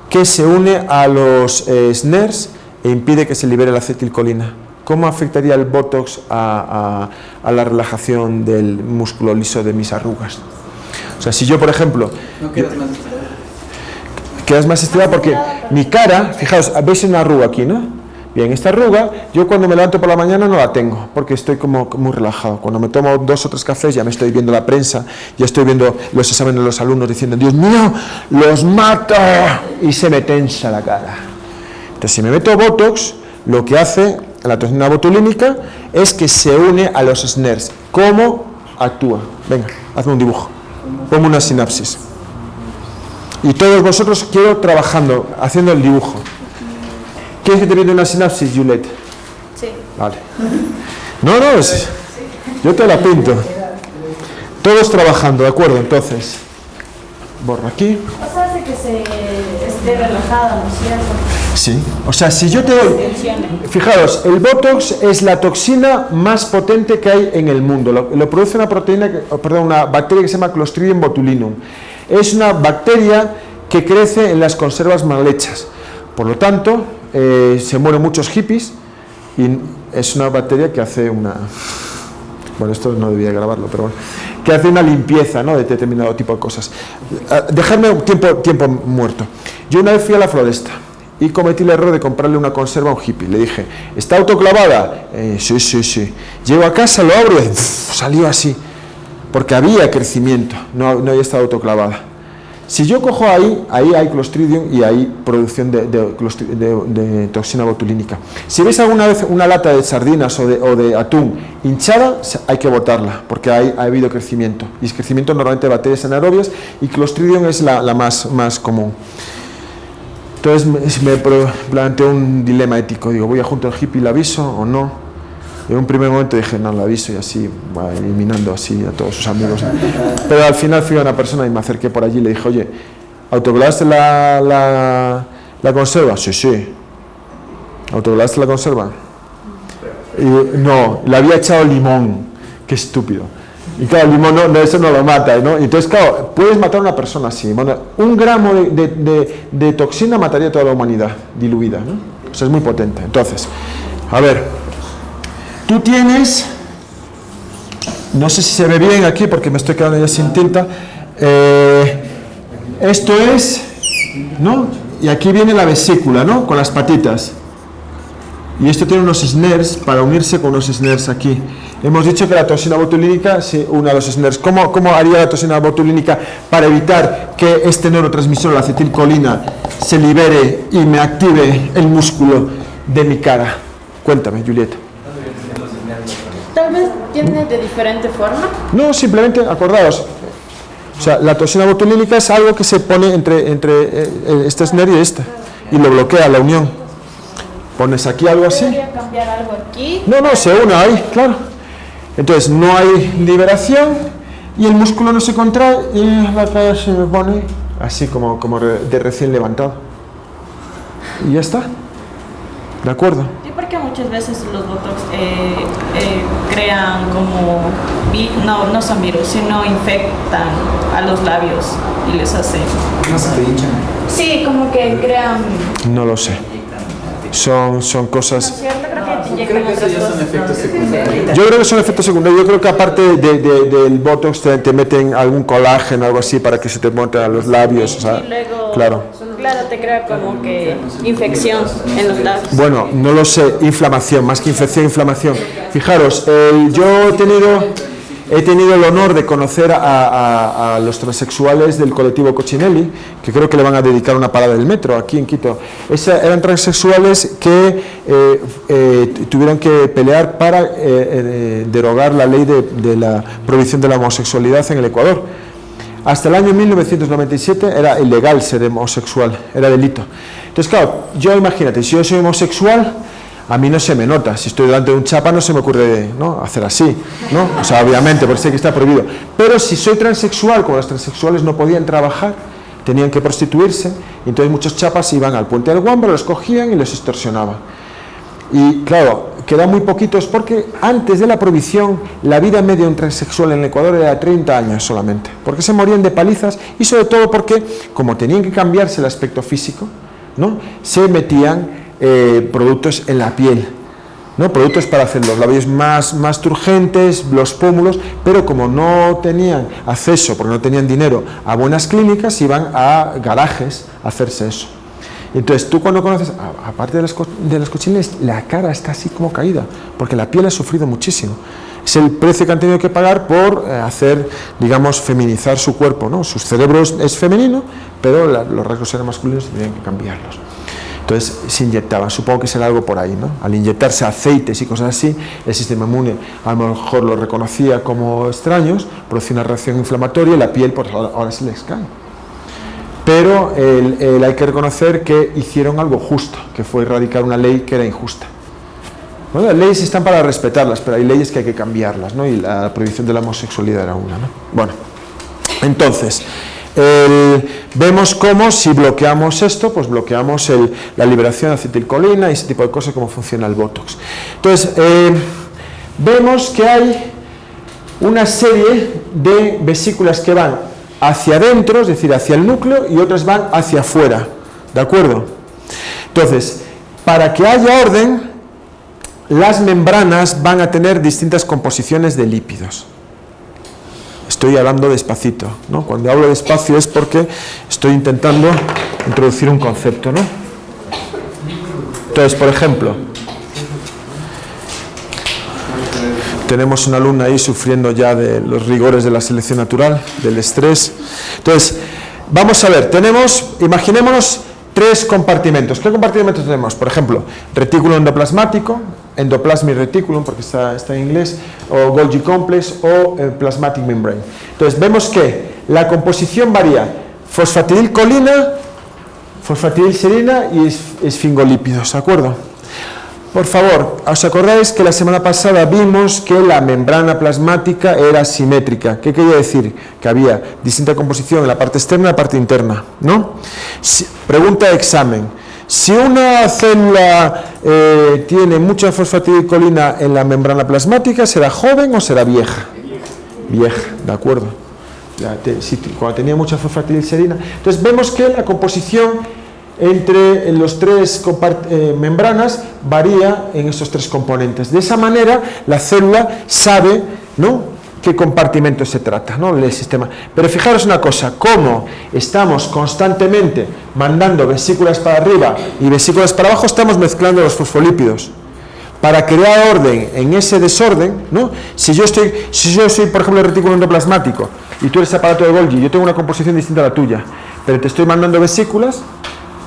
que se une a los SNERS e impide que se libere la acetilcolina. ¿Cómo afectaría el Botox a la relajación del músculo liso de mis arrugas? O sea, si yo, por ejemplo... No quedas más estirado. Quedas más estirado porque mi cara, fijaos, veis una arruga aquí, ¿no? Bien, esta arruga, yo cuando me levanto por la mañana no la tengo, porque estoy como muy relajado. Cuando me tomo 2 o 3 cafés ya me estoy viendo la prensa, ya estoy viendo los exámenes de los alumnos diciendo, Dios mío, los mato, y se me tensa la cara. Entonces, si me meto Botox, lo que hace la toxina botulínica es que se une a los SNERS. ¿Cómo actúa? Venga, hazme un dibujo. Pongo una sinapsis. Y todos vosotros quiero trabajando, haciendo el dibujo. ¿Quieres que te viene una sinapsis, Juliet? Sí. Vale. No, yo te la pinto. Todos trabajando, ¿de acuerdo? Entonces, borro aquí. O sea, hace que se esté relajada, ¿no es cierto? Sí. O sea, si yo te doy... Fijaros, el Botox es la toxina más potente que hay en el mundo. Lo produce una bacteria que se llama Clostridium botulinum. Es una bacteria que crece en las conservas mal hechas. Por lo tanto, se mueren muchos hippies y es una bacteria que hace una... Bueno, esto no debía grabarlo, pero bueno. Que hace una limpieza, ¿no?, de determinado tipo de cosas. Dejadme un tiempo muerto. Yo una vez fui a la Floresta y cometí el error de comprarle una conserva a un hippie. Le dije, ¿está autoclavada? Sí. Llego a casa, lo abro y salió así. Porque había crecimiento, no había estado autoclavada. Si yo cojo ahí hay Clostridium y hay producción de toxina botulínica. Si veis alguna vez una lata de sardinas o de atún hinchada, hay que botarla, porque ha habido crecimiento. Y es crecimiento normalmente de bacterias anaerobias y Clostridium es la más común. Entonces me planteé un dilema ético. Digo, ¿voy a junto al hippie y le aviso o no? En un primer momento dije, no, la aviso y así, va eliminando así a todos sus amigos. Pero al final fui a una persona y me acerqué por allí y le dije, oye, ¿autoclavaste la conserva? Sí. ¿Autoclavaste la conserva? Y, no, le había echado limón. Qué estúpido. Y claro, el limón eso no lo mata, ¿no? Entonces, claro, puedes matar a una persona así. Bueno, 1 gramo de toxina mataría a toda la humanidad diluida, ¿no? O sea, es muy potente. Entonces, a ver... Tú tienes, no sé si se ve bien aquí porque me estoy quedando ya sin tinta, esto es, ¿no? Y aquí viene la vesícula, ¿no? Con las patitas. Y esto tiene unos SNERS para unirse con unos SNERS aquí. Hemos dicho que la toxina botulínica se une a los SNERS. ¿Cómo haría la toxina botulínica para evitar que este neurotransmisor, la acetilcolina, se libere y me active el músculo de mi cara? Cuéntame, Julieta. Tal vez tiene de diferente forma. No, simplemente acordaos. O sea, la toxina botulínica es algo que se pone entre este SNER y este y lo bloquea la unión. Pones aquí algo así. ¿Podría cambiar algo aquí? No, se une ahí, claro. Entonces no hay liberación y el músculo no se contrae y la cara se me pone así como de recién levantado. Y ya está. ¿De acuerdo? Sí, porque muchas veces los Botox crean como, no son virus, sino infectan a los labios y les hacen... No se te hinchan. Sí, como que crean... No lo sé. Son cosas... Creo que esos ya son efectos secundarios. Yo creo que son efectos secundarios. Yo creo que aparte del Botox te meten algún colágeno, algo así, para que se te monten a los labios. O sea, y luego claro. Claro, te crea como que infección en los labios. Bueno, no lo sé, inflamación, más que infección, inflamación. Fijaros, yo he tenido el honor de conocer a los transexuales del colectivo Cochinelli, que creo que le van a dedicar una parada del metro aquí en Quito. Eran transexuales que tuvieron que pelear para derogar la ley de la prohibición de la homosexualidad en el Ecuador. Hasta el año 1997 era ilegal ser homosexual, era delito. Entonces, claro, yo imagínate, si yo soy homosexual, a mí no se me nota, si estoy delante de un chapa no se me ocurre, ¿no?, hacer así, ¿no? O sea, obviamente, porque sé que está prohibido. Pero si soy transexual, como los transexuales no podían trabajar, tenían que prostituirse, y entonces muchos chapas iban al puente del Guambra, los cogían y los extorsionaban. Y claro, quedan muy poquitos porque antes de la prohibición la vida media de un transexual en el Ecuador era de 30 años solamente, porque se morían de palizas y sobre todo porque, como tenían que cambiarse el aspecto físico, ¿no?, se metían productos en la piel, ¿no?, productos para hacer los labios más turgentes, los pómulos, pero como no tenían acceso, porque no tenían dinero, a buenas clínicas, iban a garajes a hacerse eso. Entonces tú cuando conoces, aparte de las cochinas, la cara está así como caída, porque la piel ha sufrido muchísimo. Es el precio que han tenido que pagar por hacer, digamos, feminizar su cuerpo, ¿no? Su cerebro es femenino, pero los rasgos eran masculinos y tenían que cambiarlos. Entonces se inyectaban, supongo que será algo por ahí, ¿no? Al inyectarse aceites y cosas así, el sistema inmune a lo mejor lo reconocía como extraños, producía una reacción inflamatoria y la piel pues ahora se les cae. Pero hay que reconocer que hicieron algo justo, que fue erradicar una ley que era injusta. Bueno, las leyes están para respetarlas, pero hay leyes que hay que cambiarlas, ¿no? Y la prohibición de la homosexualidad era una, ¿no? Bueno, entonces vemos cómo si bloqueamos esto, pues bloqueamos la liberación de acetilcolina y ese tipo de cosas, cómo funciona el Botox. Entonces, vemos que hay una serie de vesículas que van hacia adentro, es decir, hacia el núcleo, y otras van hacia afuera, ¿de acuerdo? Entonces, para que haya orden, las membranas van a tener distintas composiciones de lípidos. Estoy hablando despacito, ¿no? Cuando hablo despacio es porque estoy intentando introducir un concepto, ¿no? Entonces, por ejemplo, tenemos una alumna ahí sufriendo ya de los rigores de la selección natural, del estrés. Entonces, vamos a ver, imaginémonos 3 compartimentos. ¿Qué compartimentos tenemos? Por ejemplo, retículo endoplasmático, endoplasmic reticulum, porque está en inglés, o Golgi complex, o plasmatic membrane. Entonces, vemos que la composición varía: fosfatidilcolina, fosfatidilserina y esfingolípidos, ¿de acuerdo? Por favor, ¿os acordáis que la semana pasada vimos que la membrana plasmática era simétrica? ¿Qué quería decir? Que había distinta composición en la parte externa y la parte interna, ¿no? Pregunta de examen. Si una célula tiene mucha fosfatidilcolina en la membrana plasmática, ¿será joven o será vieja? Vieja, ¿de acuerdo? Cuando tenía mucha fosfatidilserina. Entonces vemos que la composición entre los 3 membranas varía en esos 3 componentes. De esa manera la célula sabe, ¿no?, qué compartimento se trata, ¿no?, el sistema. Pero fijaros una cosa, como estamos constantemente mandando vesículas para arriba y vesículas para abajo, estamos mezclando los fosfolípidos. Para crear orden en ese desorden, ¿no? Si yo soy, por ejemplo, el retículo endoplasmático y tú eres aparato de Golgi, yo tengo una composición distinta a la tuya, pero te estoy mandando vesículas,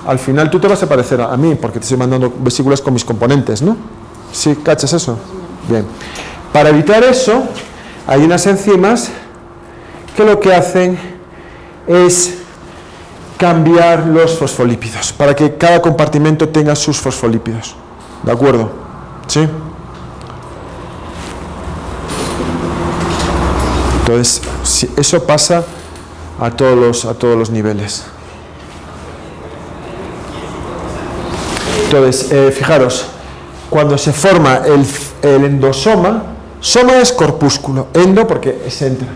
al final tú te vas a parecer a mí, porque te estoy mandando vesículas con mis componentes, ¿no? ¿Sí cachas eso? Bien. Para evitar eso, hay unas enzimas que lo que hacen es cambiar los fosfolípidos, para que cada compartimento tenga sus fosfolípidos. ¿De acuerdo? ¿Sí? Entonces, eso pasa a todos los niveles. Entonces, fijaros, cuando se forma el endosoma, soma es corpúsculo, endo porque es entra,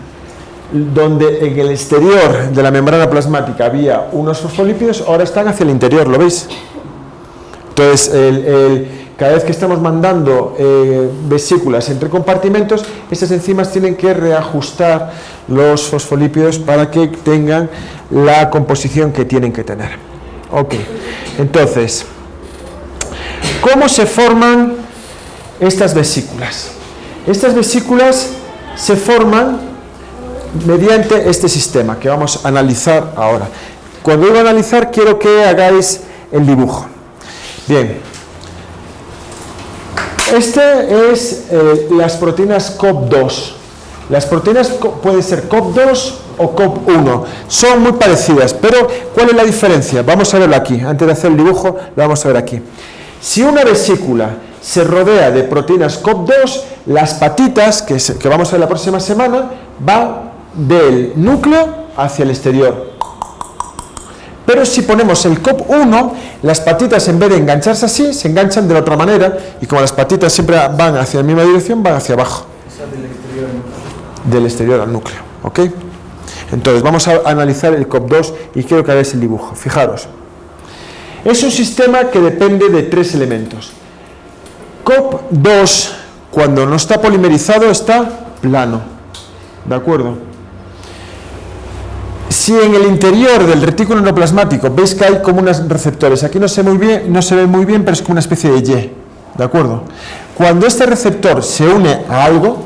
donde en el exterior de la membrana plasmática había unos fosfolípidos, ahora están hacia el interior, ¿lo veis? Entonces, cada vez que estamos mandando vesículas entre compartimentos, estas enzimas tienen que reajustar los fosfolípidos para que tengan la composición que tienen que tener. Ok. Entonces, ¿cómo se forman estas vesículas? Estas vesículas se forman mediante este sistema que vamos a analizar ahora. Cuando digo analizar, quiero que hagáis el dibujo. Bien. Este es las proteínas COP2. Las proteínas pueden ser COP2 o COP1. Son muy parecidas, pero ¿cuál es la diferencia? Vamos a verlo aquí. Antes de hacer el dibujo, lo vamos a ver aquí. Si una vesícula se rodea de proteínas COP2, las patitas, que vamos a ver la próxima semana, van del núcleo hacia el exterior. Pero si ponemos el COP1, las patitas en vez de engancharse así, se enganchan de la otra manera, y como las patitas siempre van hacia la misma dirección, van hacia abajo. O sea, del exterior al núcleo. Del exterior al núcleo, ¿ok? Entonces vamos a analizar el COP2 y quiero que hagáis el dibujo. Fijaros, es un sistema que depende de 3 elementos. COP2, cuando no está polimerizado, está plano, ¿de acuerdo? Si en el interior del retículo endoplasmático veis que hay como unos receptores, aquí no se ve muy bien, pero es como una especie de Y, ¿de acuerdo? Cuando este receptor se une a algo,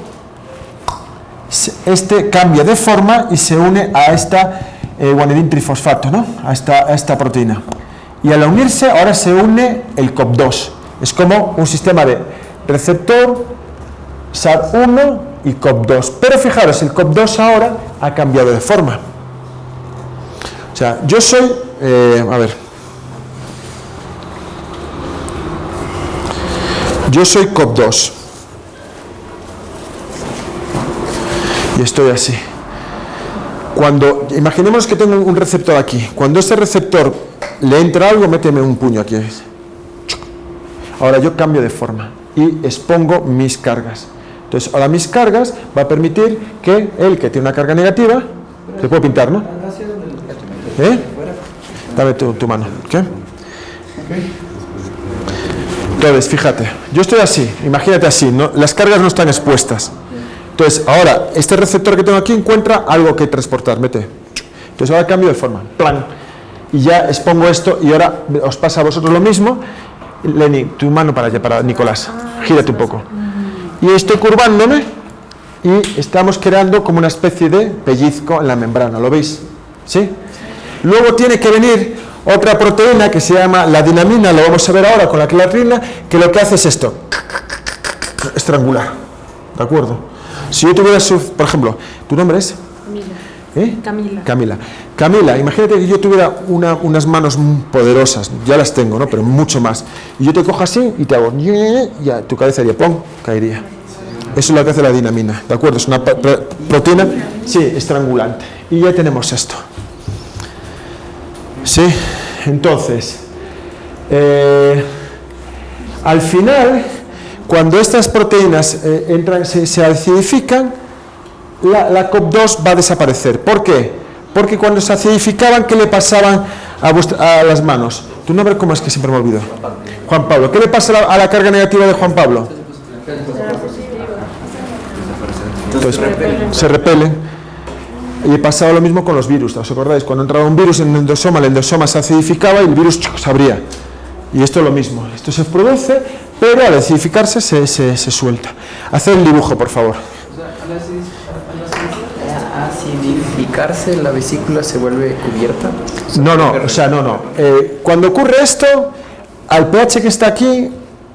este cambia de forma y se une a esta guanidín trifosfato, ¿no? A esta proteína. Y al unirse, ahora se une el COP2. Es como un sistema de receptor, SAR1 y COP2. Pero fijaros, el COP2 ahora ha cambiado de forma. O sea, yo soy, yo soy COP2 y estoy así. Imaginemos que tengo un receptor aquí. Cuando este receptor le entra algo, méteme un puño aquí. Ahora yo cambio de forma y expongo mis cargas. Entonces, ahora mis cargas va a permitir que el que tiene una carga negativa, se puede pintar, ¿no? Dame tu mano. ¿Qué? Entonces, fíjate, yo estoy así, imagínate así, ¿no? Las cargas no están expuestas. Entonces, ahora, este receptor que tengo aquí encuentra algo que transportar, mete. Entonces, ahora cambio de forma, plan. Y ya expongo esto y ahora os pasa a vosotros lo mismo. Lenny, tu mano para allá, para Nicolás. Gírate un poco. Y estoy curvándome y estamos creando como una especie de pellizco en la membrana, ¿lo veis? ¿Sí? Luego tiene que venir otra proteína que se llama la dinamina, lo vamos a ver ahora con la clatrina, que lo que hace es esto, estrangular, ¿de acuerdo? Si yo tuviera, por ejemplo, ¿tu nombre es? Camila, imagínate que yo tuviera unas manos poderosas, ya las tengo, ¿no? Pero mucho más, y yo te cojo así y te hago, ya tu cabeza haría, ¡pum!, caería. Eso es lo que hace la dinamina, ¿de acuerdo? Es una proteína, sí, estrangulante, y ya tenemos esto. Sí, entonces, al final, cuando estas proteínas se acidifican, la COP2 va a desaparecer. ¿Por qué? Porque cuando se acidificaban, ¿qué le pasaban a las manos? ¿Tu nombre cómo es que siempre me olvido? Juan Pablo. ¿Qué le pasa a la carga negativa de Juan Pablo? Entonces, se repelen. Y pasaba lo mismo con los virus, ¿os acordáis? Cuando entraba un virus en el endosoma se acidificaba y el virus se abría. Y esto es lo mismo, esto se produce, pero al acidificarse se suelta. Haced el dibujo, por favor. Al acidificarse, la vesícula se vuelve cubierta. No. Cuando ocurre esto, al pH que está aquí,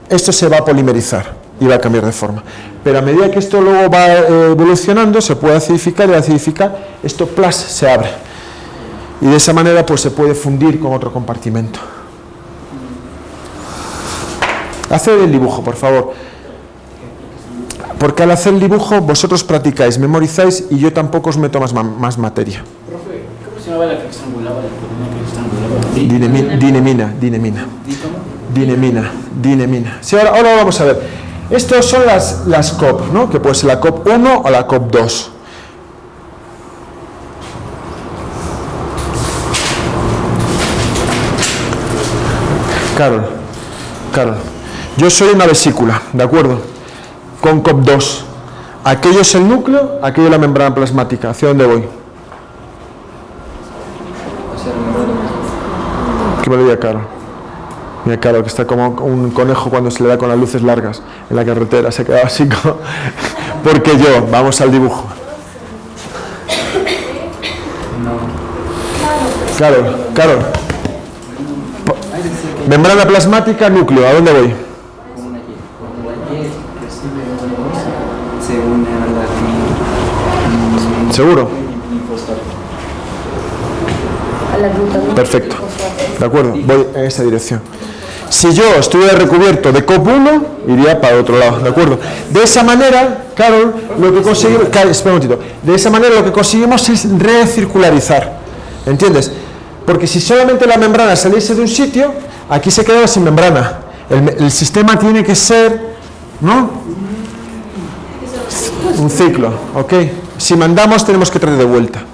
esto se va a polimerizar y va a cambiar de forma. Pero a medida que esto luego va evolucionando, se puede acidificar y al acidificar, esto se abre. Y de esa manera pues se puede fundir con otro compartimento. Haced el dibujo, por favor. Porque al hacer el dibujo vosotros practicáis, memorizáis y yo tampoco os meto más materia. Profe, ¿cómo se llamaba la que estrangulaba? Dinamina. Sí, ahora vamos a ver. Estas son las COP, ¿no? Que puede ser la COP1 o la COP2. Carol, yo soy una vesícula, ¿de acuerdo? Con COP2. Aquello es el núcleo, aquello es la membrana plasmática. ¿Hacia dónde voy? que me lo diga Caro. Mira, Caro, que está como un conejo cuando se le da con las luces largas en la carretera, se queda así como... Porque yo, vamos al dibujo. Claro. Membrana plasmática, núcleo, ¿a dónde voy? Se une a la... ¿Seguro? A la glutamina. Perfecto. De acuerdo, voy en esa dirección. Si yo estuviera recubierto de COP1, iría para otro lado, ¿de acuerdo? De esa manera, Carol, lo que conseguimos... Espera un momentito. De esa manera lo que conseguimos es recircularizar. ¿Entiendes? Porque si solamente la membrana saliese de un sitio, aquí se quedaba sin membrana. El sistema tiene que ser, ¿no? Un ciclo, ¿ok? Si mandamos, tenemos que traer de vuelta.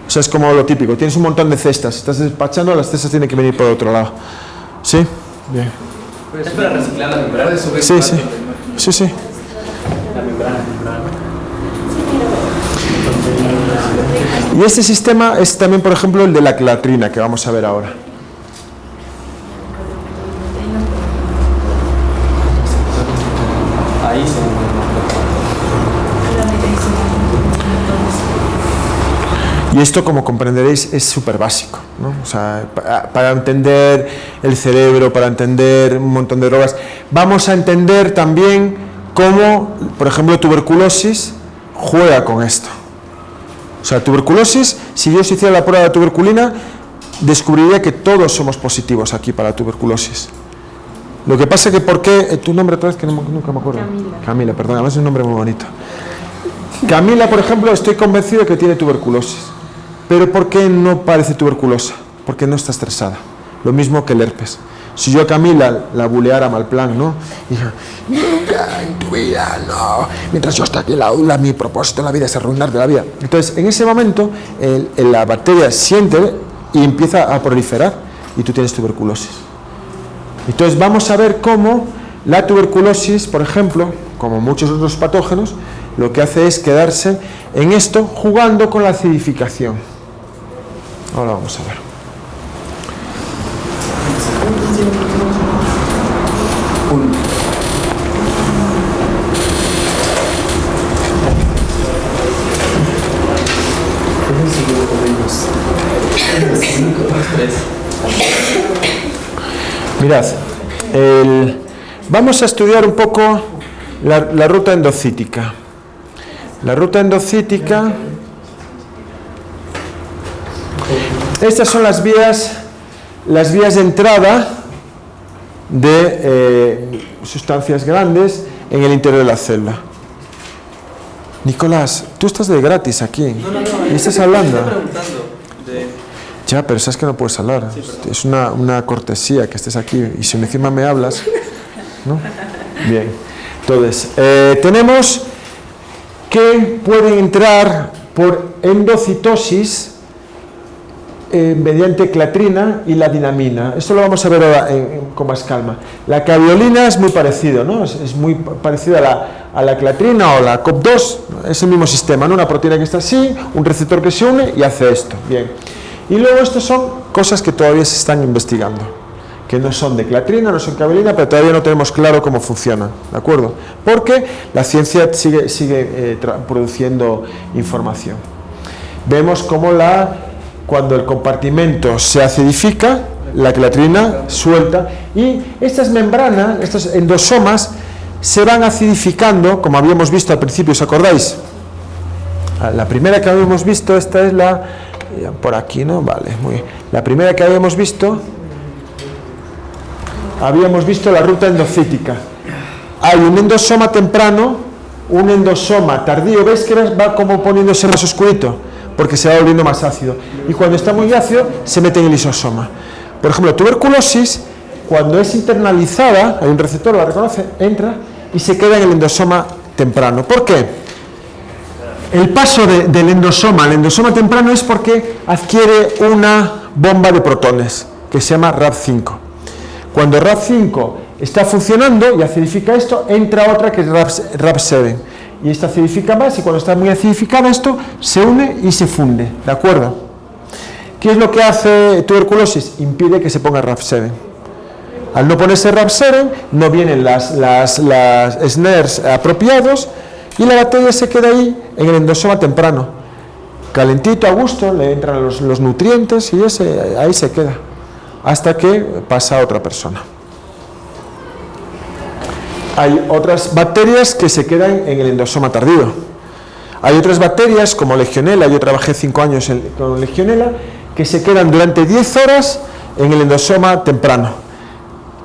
O sea, es como lo típico. Tienes un montón de cestas. Estás despachando, las cestas tienen que venir por otro lado. ¿Sí? Bien. ¿Es para reciclar la membrana? Sí. La membrana. Y este sistema es también, por ejemplo, el de la clatrina, que vamos a ver ahora. Ahí se... Y esto, como comprenderéis, es súper básico, ¿no? O sea, para entender el cerebro, para entender un montón de drogas, vamos a entender también cómo, por ejemplo, tuberculosis juega con esto. O sea, tuberculosis, si yo se hiciera la prueba de tuberculina, descubriría que todos somos positivos aquí para la tuberculosis. Lo que pasa es que, ¿por qué? ¿Tu nombre otra vez? Que nunca me acuerdo. Camila, perdón, además es un nombre muy bonito. Camila, por ejemplo, estoy convencido de que tiene tuberculosis. Pero ¿por qué no parece tuberculosa? Porque no está estresada. Lo mismo que el herpes. Si yo a Camila la buleara mal plan, ¿no? Dije, nunca en tu vida, no. Mientras yo esté aquí en la aula, mi propósito en la vida es arruinarte la vida. Entonces, en ese momento, la bacteria siente y empieza a proliferar y tú tienes tuberculosis. Entonces, vamos a ver cómo la tuberculosis, por ejemplo, como muchos otros patógenos, lo que hace es quedarse en esto jugando con la acidificación. Ahora vamos a ver. Mirad, vamos a estudiar un poco la ruta endocítica. La ruta endocítica, estas son las vías de entrada de sustancias grandes en el interior de la célula. Nicolás, tú estás de gratis aquí. ¿Y estás hablando? Ya, pero sabes que no puedes hablar. Es una cortesía que estés aquí. Y si encima me hablas, ¿no? Bien. Entonces, tenemos que pueden entrar por endocitosis mediante clatrina y la dinamina. Esto lo vamos a ver ahora con más calma. La caveolina es muy parecido, ¿no? Es muy parecido a la clatrina o la COP2. Es el mismo sistema, ¿no? Una proteína que está así, un receptor que se une y hace esto. Bien. Y luego estos son cosas que todavía se están investigando, que no son de clatrina, no son caveolina, pero todavía no tenemos claro cómo funcionan, ¿de acuerdo? Porque la ciencia sigue produciendo información. Vemos cómo cuando el compartimento se acidifica, la clatrina suelta y estas membranas, estos endosomas, se van acidificando, como habíamos visto al principio, ¿os acordáis? La primera que habíamos visto, esta es por aquí, ¿no? Vale, muy bien. La primera que habíamos visto la ruta endocítica. Hay un endosoma temprano, un endosoma tardío. ¿Ves que va como poniéndose más oscurito? Porque se va volviendo más ácido. Y cuando está muy ácido, se mete en el lisosoma. Por ejemplo, tuberculosis, cuando es internalizada, hay un receptor, la reconoce, entra y se queda en el endosoma temprano. ¿Por qué? El paso del endosoma al endosoma temprano es porque adquiere una bomba de protones que se llama RAP5. Cuando RAP5 está funcionando y acidifica esto, entra otra que es RAP7. Y esta acidifica más y cuando está muy acidificada esto se une y se funde. ¿De acuerdo? ¿Qué es lo que hace tuberculosis? Impide que se ponga RAF7. Al no ponerse RAF7, no vienen las snares apropiados y la bacteria se queda ahí en el endosoma temprano. Calentito, a gusto, le entran los nutrientes y ahí se queda, hasta que pasa a otra persona. Hay otras bacterias que se quedan en el endosoma tardío. Hay otras bacterias, como Legionella, yo trabajé 5 años con Legionella, que se quedan durante 10 horas en el endosoma temprano.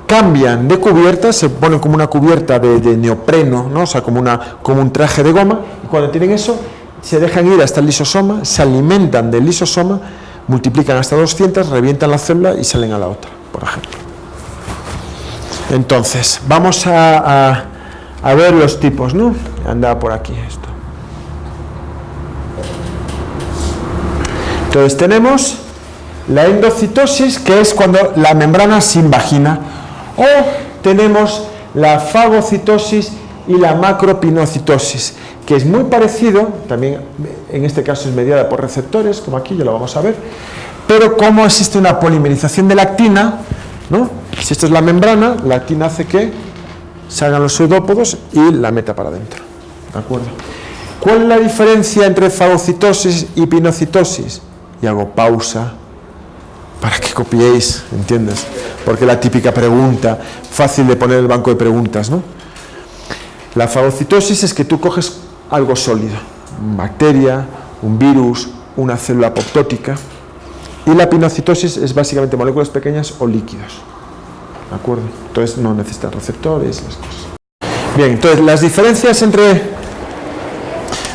Cambian de cubierta, se ponen como una cubierta de neopreno, ¿no? O sea, como un traje de goma, y cuando tienen eso, se dejan ir hasta el lisosoma, se alimentan del lisosoma, multiplican hasta 200, revientan la célula y salen a la otra, por ejemplo. Entonces, vamos a ver los tipos, ¿no? Anda por aquí esto. Entonces tenemos la endocitosis, que es cuando la membrana se invagina, o tenemos la fagocitosis y la macropinocitosis, que es muy parecido, también en este caso es mediada por receptores, como aquí ya lo vamos a ver, pero como existe una polimerización de la actina, ¿no? Si esto es la membrana, la actina hace que salgan los pseudópodos y la meta para adentro, ¿de acuerdo? ¿Cuál es la diferencia entre fagocitosis y pinocitosis? Y hago pausa para que copiéis, ¿entiendes? Porque la típica pregunta, fácil de poner en el banco de preguntas, ¿no? La fagocitosis es que tú coges algo sólido, una bacteria, un virus, una célula apoptótica, y la pinocitosis es básicamente moléculas pequeñas o líquidos, ¿de acuerdo? Entonces no necesitan receptores y las cosas. Bien, entonces las diferencias entre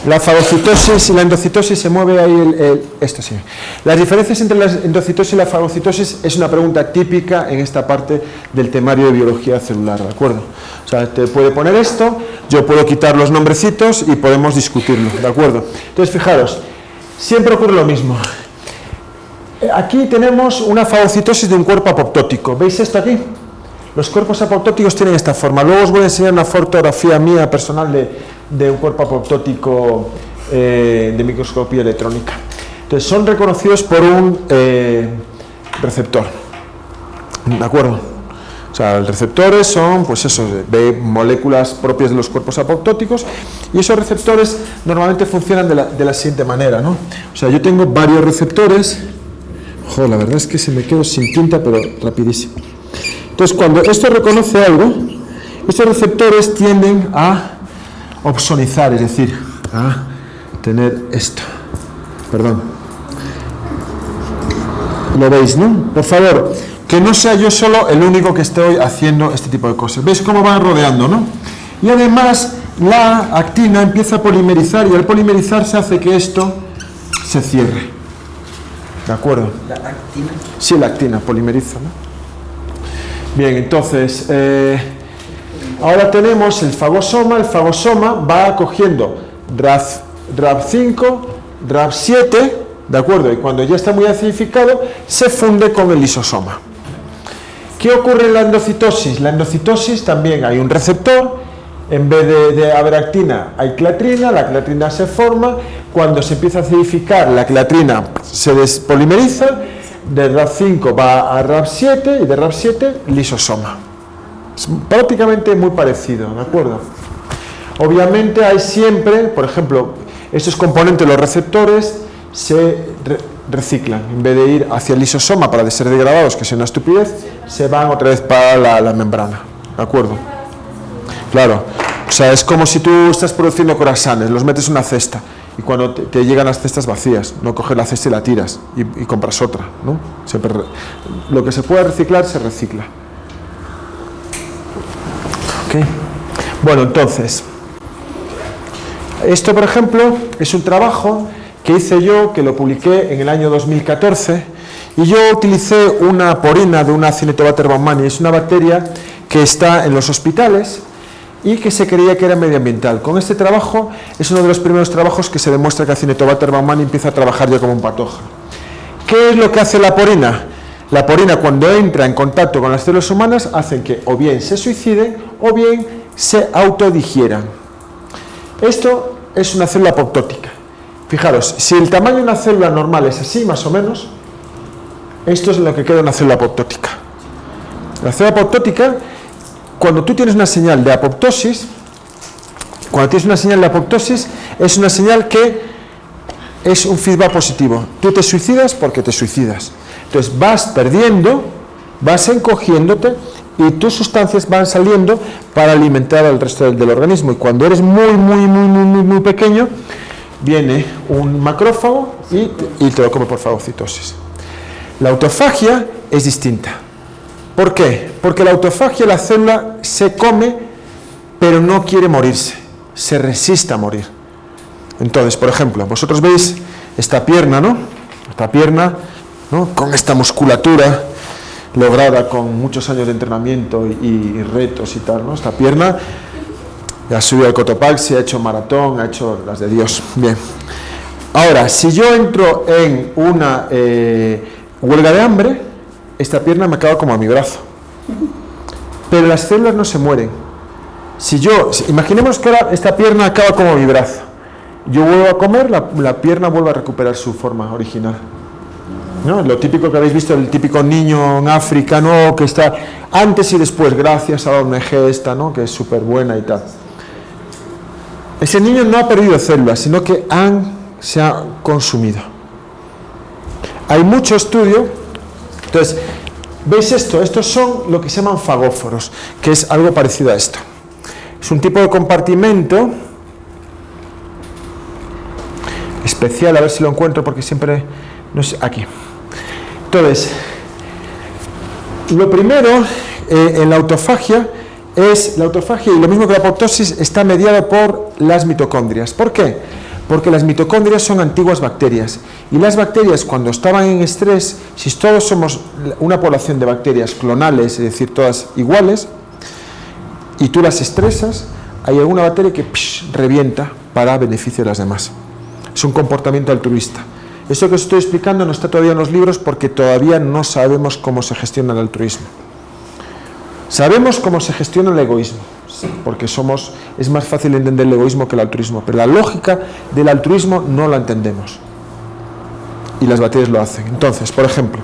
la fagocitosis y la endocitosis, se mueve ahí esto sí. Las diferencias entre la endocitosis y la fagocitosis es una pregunta típica en esta parte del temario de biología celular, ¿de acuerdo? O sea, te puede poner esto, yo puedo quitar los nombrecitos y podemos discutirlo, ¿de acuerdo? Entonces, fijaros, siempre ocurre lo mismo. Aquí tenemos una fagocitosis de un cuerpo apoptótico. ¿Veis esto aquí? Los cuerpos apoptóticos tienen esta forma. Luego os voy a enseñar una fotografía mía personal de un cuerpo apoptótico de microscopía electrónica. Entonces son reconocidos por un receptor, ¿de acuerdo? O sea, los receptores son, pues eso, de moléculas propias de los cuerpos apoptóticos, y esos receptores normalmente funcionan de la siguiente manera, ¿no? O sea, yo tengo varios receptores. Joder, la verdad es que se me quedo sin tinta, pero rapidísimo. Entonces, cuando esto reconoce algo, estos receptores tienden a opsonizar, es decir, a tener esto. Perdón. ¿Lo veis, no? Por favor, que no sea yo solo el único que estoy haciendo este tipo de cosas. ¿Veis cómo van rodeando, no? Y además, la actina empieza a polimerizar, y al polimerizarse hace que esto se cierre. ¿De acuerdo? ¿La actina? Sí, la actina polimeriza, ¿no? Bien, entonces, ahora tenemos el fagosoma. El fagosoma va cogiendo RAF5, RAF7, ¿de acuerdo? Y cuando ya está muy acidificado, se funde con el lisosoma. ¿Qué ocurre en la endocitosis? La endocitosis también hay un receptor. En vez de haber actina, hay clatrina. La clatrina se forma. Cuando se empieza a acidificar, la clatrina se despolimeriza. De RAF5 va a RAF7 y de RAF7 lisosoma. Es prácticamente muy parecido, ¿de acuerdo? Obviamente hay siempre, por ejemplo, estos componentes, los receptores, se reciclan. En vez de ir hacia el lisosoma para ser degradados, que es una estupidez, se van otra vez para la membrana, ¿de acuerdo? Claro, o sea, es como si tú estás produciendo croissants, los metes en una cesta, y cuando te llegan las cestas vacías, no coges la cesta y la tiras y compras otra, ¿no? Siempre lo que se pueda reciclar se recicla. ¿Ok? Bueno, entonces, esto por ejemplo es un trabajo que hice yo, que lo publiqué en el año 2014, y yo utilicé una porina de una Acinetobacter baumannii. Es una bacteria que está en los hospitales y que se creía que era medioambiental. Con este trabajo es uno de los primeros trabajos que se demuestra que Acinetobacter baumannii empieza a trabajar ya como un patógeno. ¿Qué es lo que hace la porina? La porina, cuando entra en contacto con las células humanas, hacen que o bien se suiciden o bien se autodigieran. Esto es una célula apoptótica. Fijaros, si el tamaño de una célula normal es así, más o menos, Esto es lo que queda en la célula apoptótica. La célula apoptótica, cuando tú tienes una señal de apoptosis, es una señal que es un feedback positivo. Tú te suicidas porque te suicidas. Entonces vas perdiendo, vas encogiéndote y tus sustancias van saliendo para alimentar al resto del organismo. Y cuando eres muy pequeño, viene un macrófago y te lo come por fagocitosis. La autofagia es distinta. ¿Por qué? Porque la autofagia, la célula se come, pero no quiere morirse, se resiste a morir. Entonces, por ejemplo, vosotros veis esta pierna, ¿no? Esta pierna, ¿no? Con esta musculatura lograda con muchos años de entrenamiento y retos y tal, ¿no? Esta pierna ha subido al Cotopaxi, ha hecho maratón, ha hecho las de Dios. Bien. Ahora, si yo entro en una huelga de hambre, esta pierna me acaba como a mi brazo. Pero las células no se mueren. Imaginemos que ahora esta pierna acaba como a mi brazo. Yo vuelvo a comer, la pierna vuelve a recuperar su forma original. ¿No? Lo típico que habéis visto, el típico niño en África, ¿no? Que está antes y después, gracias a la ONG esta, ¿no? Que es súper buena y tal. Ese niño no ha perdido células, sino que se ha consumido. Hay mucho estudio. Entonces, ¿veis esto? Estos son lo que se llaman fagóforos, que es algo parecido a esto. Es un tipo de compartimento especial, a ver si lo encuentro, porque siempre... No sé, aquí. Entonces, lo primero en la autofagia y lo mismo que la apoptosis, está mediado por las mitocondrias. ¿Por qué? Porque las mitocondrias son antiguas bacterias, y las bacterias, cuando estaban en estrés, si todos somos una población de bacterias clonales, es decir, todas iguales, y tú las estresas, hay alguna bacteria que revienta para beneficio de las demás. Es un comportamiento altruista. Eso que os estoy explicando no está todavía en los libros porque todavía no sabemos cómo se gestiona el altruismo. Sabemos cómo se gestiona el egoísmo, porque es más fácil entender el egoísmo que el altruismo, pero la lógica del altruismo no la entendemos. Y las bacterias lo hacen. Entonces, por ejemplo,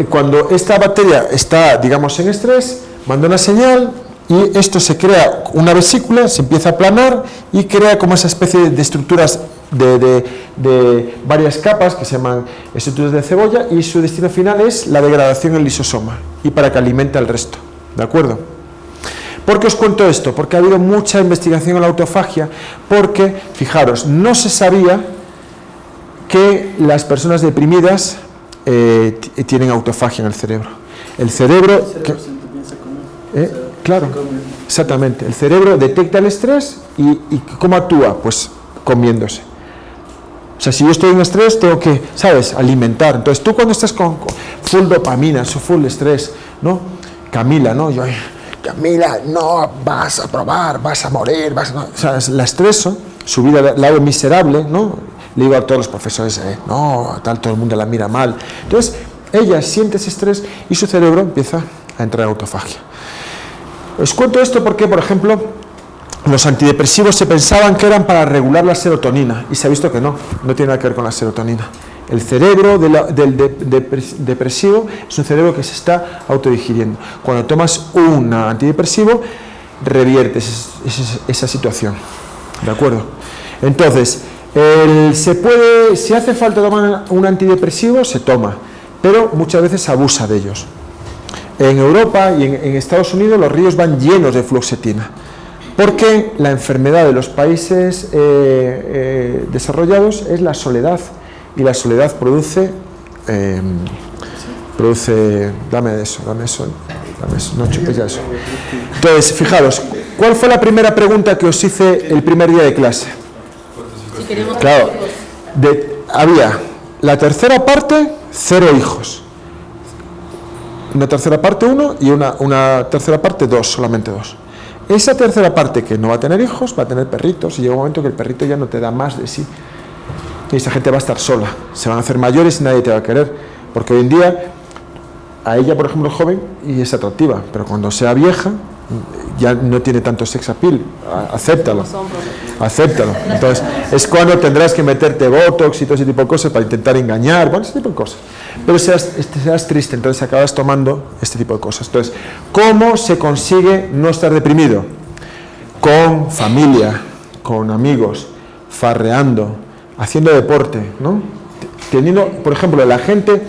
cuando esta bacteria está, digamos, en estrés, manda una señal y esto se crea una vesícula, se empieza a aplanar y crea como esa especie de estructuras de varias capas que se llaman estructuras de cebolla, y su destino final es la degradación en lisosoma y para que alimente al resto. ¿De acuerdo? ¿Por qué os cuento esto? Porque ha habido mucha investigación en la autofagia, porque, fijaros, no se sabía que las personas deprimidas tienen autofagia en el cerebro. El cerebro... claro, exactamente. El cerebro detecta el estrés y ¿cómo actúa? Pues comiéndose. O sea, si yo estoy en estrés, tengo que, ¿sabes?, alimentar. Entonces, tú cuando estás con full dopamina, full estrés, ¿no? Camila, ¿no? Camila, no vas a probar, vas a morir, no. O sea, la estreso, su vida la hago miserable, ¿no? Le digo a todos los profesores, no, tal, todo el mundo la mira mal. Entonces, ella siente ese estrés y su cerebro empieza a entrar en autofagia. Os cuento esto porque, por ejemplo, los antidepresivos se pensaban que eran para regular la serotonina, y se ha visto que no tiene nada que ver con la serotonina. El cerebro del depresivo es un cerebro que se está autodigiriendo. Cuando tomas un antidepresivo, reviertes esa situación. ¿De acuerdo? Entonces, si hace falta tomar un antidepresivo, se toma, pero muchas veces se abusa de ellos. En Europa y en Estados Unidos los ríos van llenos de fluoxetina, porque la enfermedad de los países desarrollados es la soledad, y la soledad produce dame eso, no chupes ya eso. Entonces, fijaros, ¿cuál fue la primera pregunta que os hice el primer día de clase? Claro, había la tercera parte, 0 hijos, una tercera parte 1 y una tercera parte 2, solamente 2. Esa tercera parte que no va a tener hijos, va a tener perritos, y llega un momento que el perrito ya no te da más de sí. Y esa gente va a estar sola, se van a hacer mayores y nadie te va a querer. Porque hoy en día, a ella, por ejemplo, es joven y es atractiva, pero cuando sea vieja, ya no tiene tanto sex appeal, acéptalo. acéptalo. Entonces, es cuando tendrás que meterte botox y todo ese tipo de cosas para intentar engañar, bueno, ese tipo de cosas. Pero serás triste, entonces acabas tomando este tipo de cosas. Entonces, ¿cómo se consigue no estar deprimido? Con familia, con amigos, farreando, haciendo deporte, ¿no? Teniendo, por ejemplo, la gente,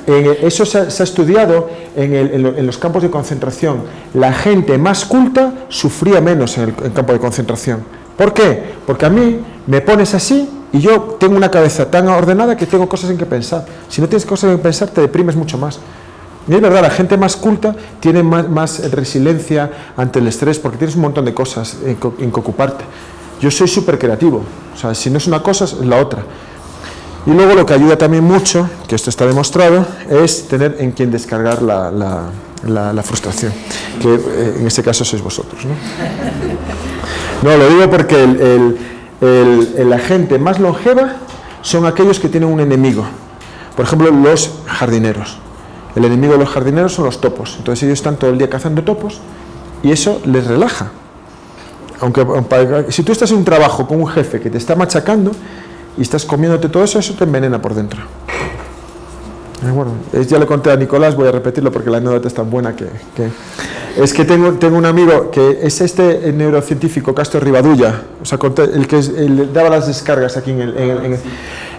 eso se ha estudiado en los campos de concentración. La gente más culta sufría menos en el campo de concentración. ¿Por qué? Porque a mí me pones así y yo tengo una cabeza tan ordenada que tengo cosas en que pensar. Si no tienes cosas en que pensar, te deprimes mucho más. Y es verdad, la gente más culta tiene más resiliencia ante el estrés porque tienes un montón de cosas en que ocuparte. Yo soy súper creativo, o sea, si no es una cosa, es la otra. Y luego lo que ayuda también mucho, que esto está demostrado, es tener en quien descargar la frustración, que en este caso sois vosotros, ¿no? No, lo digo porque la gente más longeva son aquellos que tienen un enemigo. Por ejemplo, los jardineros. El enemigo de los jardineros son los topos. Entonces ellos están todo el día cazando topos y eso les relaja. Aunque si tú estás en un trabajo con un jefe que te está machacando y estás comiéndote todo eso, eso te envenena por dentro. Bueno, ya le conté a Nicolás, voy a repetirlo porque la anécdota es tan buena que es que tengo un amigo que es el neurocientífico Castro Rivadulla, o sea, el que daba las descargas aquí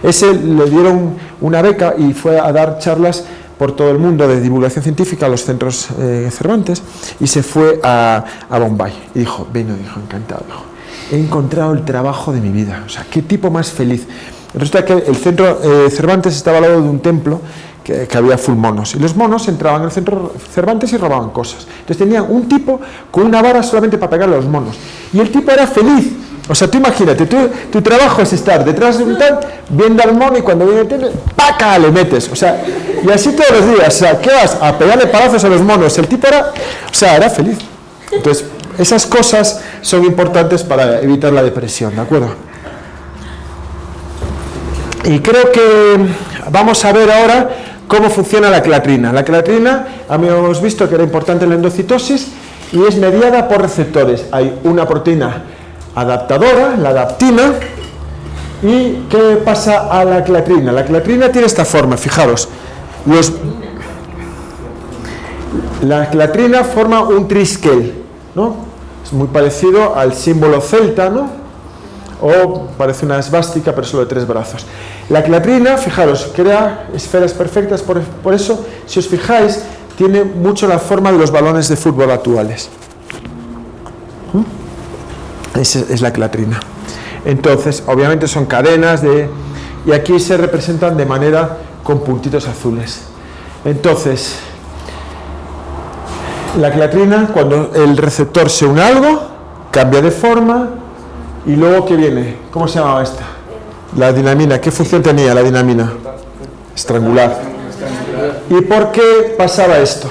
ese le dieron una beca y fue a dar charlas por todo el mundo de divulgación científica a los centros Cervantes y se fue a Bombay y dijo, encantado, dijo, he encontrado el trabajo de mi vida, o sea, qué tipo más feliz. Resulta que el centro Cervantes estaba al lado de un templo que había full monos y los monos entraban en el centro Cervantes y robaban cosas. Entonces tenían un tipo con una vara solamente para pegarle a los monos y el tipo era feliz. O sea, tú imagínate, tu trabajo es estar detrás de un tal, viendo al mono y cuando viene el tele, ¡paca!, le metes. O sea, y así todos los días. O sea, ¿qué vas? A pegarle palazos a los monos. El tipo era feliz. Entonces, esas cosas son importantes para evitar la depresión, ¿de acuerdo? Y creo que vamos a ver ahora cómo funciona la clatrina. La clatrina, habíamos visto que era importante en la endocitosis y es mediada por receptores. Hay una proteína adaptadora, la adaptina. ¿Y qué pasa a la clatrina? La clatrina tiene esta forma, fijaros. La clatrina forma un triskel, ¿no? Es muy parecido al símbolo celta, ¿no? O parece una esvástica, pero solo de 3 brazos. La clatrina, fijaros, crea esferas perfectas, por eso, si os fijáis, tiene mucho la forma de los balones de fútbol actuales. Esa es la clatrina. Entonces, obviamente son cadenas y aquí se representan de manera con puntitos azules. Entonces, la clatrina, cuando el receptor se une a algo, cambia de forma y luego, ¿qué viene? ¿Cómo se llamaba esta? La dinamina. ¿Qué función tenía la dinamina? Estrangular. ¿Y por qué pasaba esto?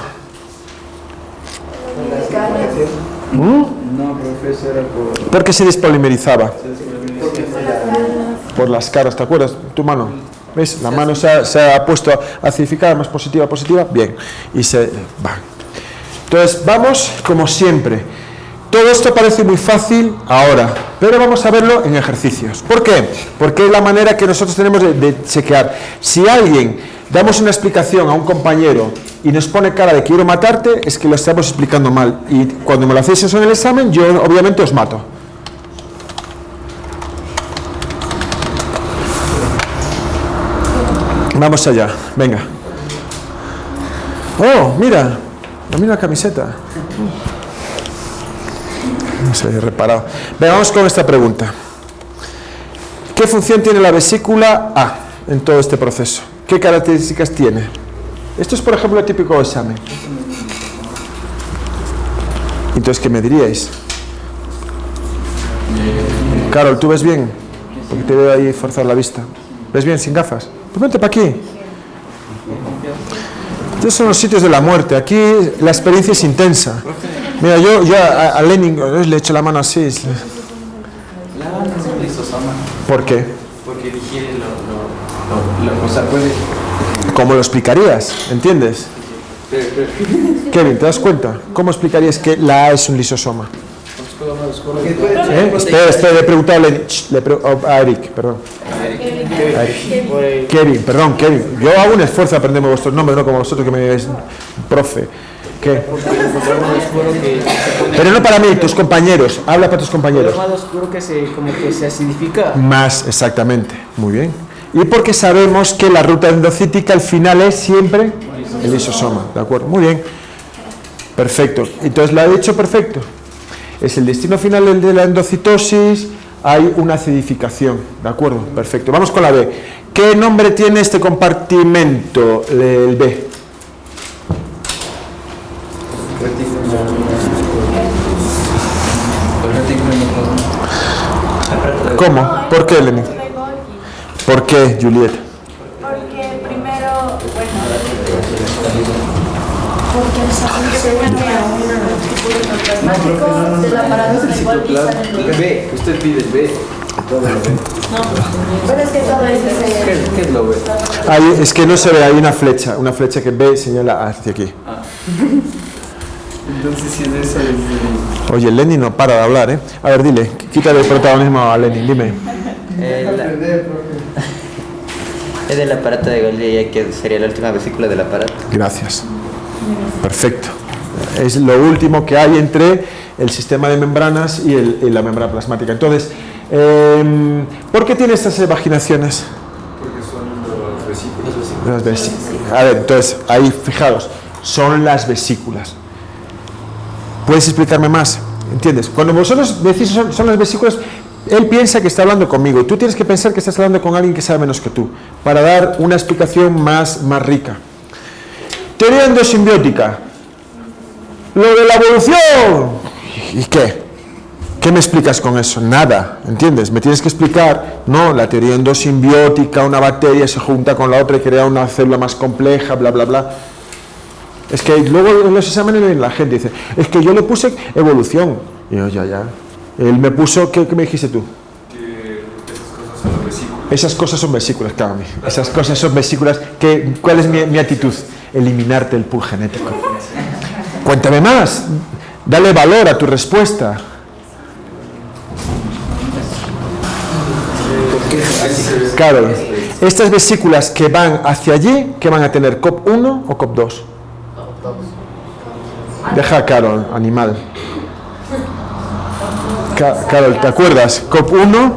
No, profesor, era porque se despolimerizaba por las caras, ¿te acuerdas? Tu mano, ¿ves? La mano se ha puesto acidificada, más positiva, bien, y se va. Entonces vamos como siempre. Todo esto parece muy fácil ahora, pero vamos a verlo en ejercicios. ¿Por qué? Porque es la manera que nosotros tenemos de chequear. Si alguien damos una explicación a un compañero y nos pone cara de quiero matarte, es que lo estamos explicando mal. Y cuando me lo hacéis eso en el examen, yo obviamente os mato. Vamos allá, venga. Oh, mira la camiseta. No se había reparado. Venga, vamos con esta pregunta. ¿Qué función tiene la vesícula A en todo este proceso? ¿Qué características tiene? Esto es, por ejemplo, el típico examen. Entonces, ¿qué me diríais? Carol, ¿tú ves bien? Porque te veo ahí forzar la vista. ¿Ves bien sin gafas? Pues vente para aquí. Estos son los sitios de la muerte. Aquí la experiencia es intensa. Mira, yo a Lenin le echo la mano así. ¿Por qué? Porque digiere o sea, puede... ¿Cómo lo explicarías? ¿Entiendes? Kevin, ¿te das cuenta? ¿Cómo explicarías que la A es un lisosoma? todo más oscuro. Espera, le he preguntado a Lenny. A Eric, perdón. Kevin. Yo hago un esfuerzo aprendiendo vuestros nombres, no como vosotros que me es profe. ¿Qué? Pero no para mí, tus compañeros. Habla para tus compañeros. Más oscuro como que se acidifica. Más, exactamente. Muy bien. Y porque sabemos que la ruta endocítica al final es siempre el lisosoma. ¿De acuerdo? Muy bien. Perfecto. Entonces lo ha dicho perfecto. Es el destino final el de la endocitosis. Hay una acidificación. ¿De acuerdo? Perfecto. Vamos con la B. ¿Qué nombre tiene este compartimento? El B. ¿Cómo? ¿Por qué, Lenny? ¿Por qué, Juliet? Porque primero, porque se une a un plasmático del aparato de Golgi. B, usted pide el B. Todo lo B. No, pero es que todo es ¿Qué es lo B? Ahí, es que no se ve, hay una flecha que B señala hacia aquí. Entonces, si es eso, es... Oye, Lenny no para de hablar, ¿eh? A ver, dile, quítale el protagonismo a Lenny, dime. Es del aparato de Golgi, ya que sería la última vesícula del aparato. Gracias. Perfecto. Es lo último que hay entre el sistema de membranas y la membrana plasmática. Entonces, ¿por qué tiene estas evaginaciones? Porque son las vesículas. A ver, entonces, ahí, fijaros, son las vesículas. ¿Puedes explicarme más? ¿Entiendes? Cuando vosotros decís son las vesículas, él piensa que está hablando conmigo y tú tienes que pensar que estás hablando con alguien que sabe menos que tú, para dar una explicación más rica. Teoría endosimbiótica. Lo de la evolución. ¿Y qué? ¿Qué me explicas con eso? Nada, ¿entiendes? Me tienes que explicar, no, la teoría endosimbiótica, una bacteria se junta con la otra y crea una célula más compleja, bla, bla, bla. Es que luego en los exámenes la gente dice, es que yo le puse evolución. Y yo, ya. Él me puso, ¿qué me dijiste tú? Que esas cosas son las vesículas. Esas cosas son vesículas, claro. Esas cosas son vesículas. ¿Cuál es mi actitud? Eliminarte el pool genético. Cuéntame más. Dale valor a tu respuesta. Claro, estas vesículas que van hacia allí, ¿qué van a tener? ¿COP1 o COP2? Deja a Carol, animal. Carol, ¿te acuerdas? COP1,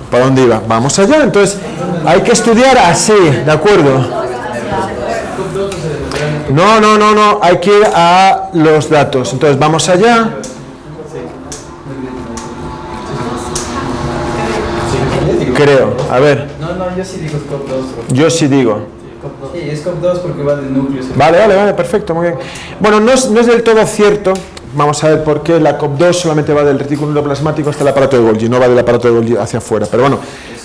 ¿para dónde iba? Vamos allá, entonces hay que estudiar así, ¿de acuerdo? No, hay que ir a los datos, entonces vamos allá. Creo, a ver. No, yo sí digo COP2. Yo sí digo. Sí, es COP2 porque va del núcleo. Vale, perfecto, muy bien. Bueno, no es del todo cierto. Vamos a ver por qué la COP2 solamente va del retículo endoplasmático hasta el aparato de Golgi, no va del aparato de Golgi hacia afuera. Pero bueno,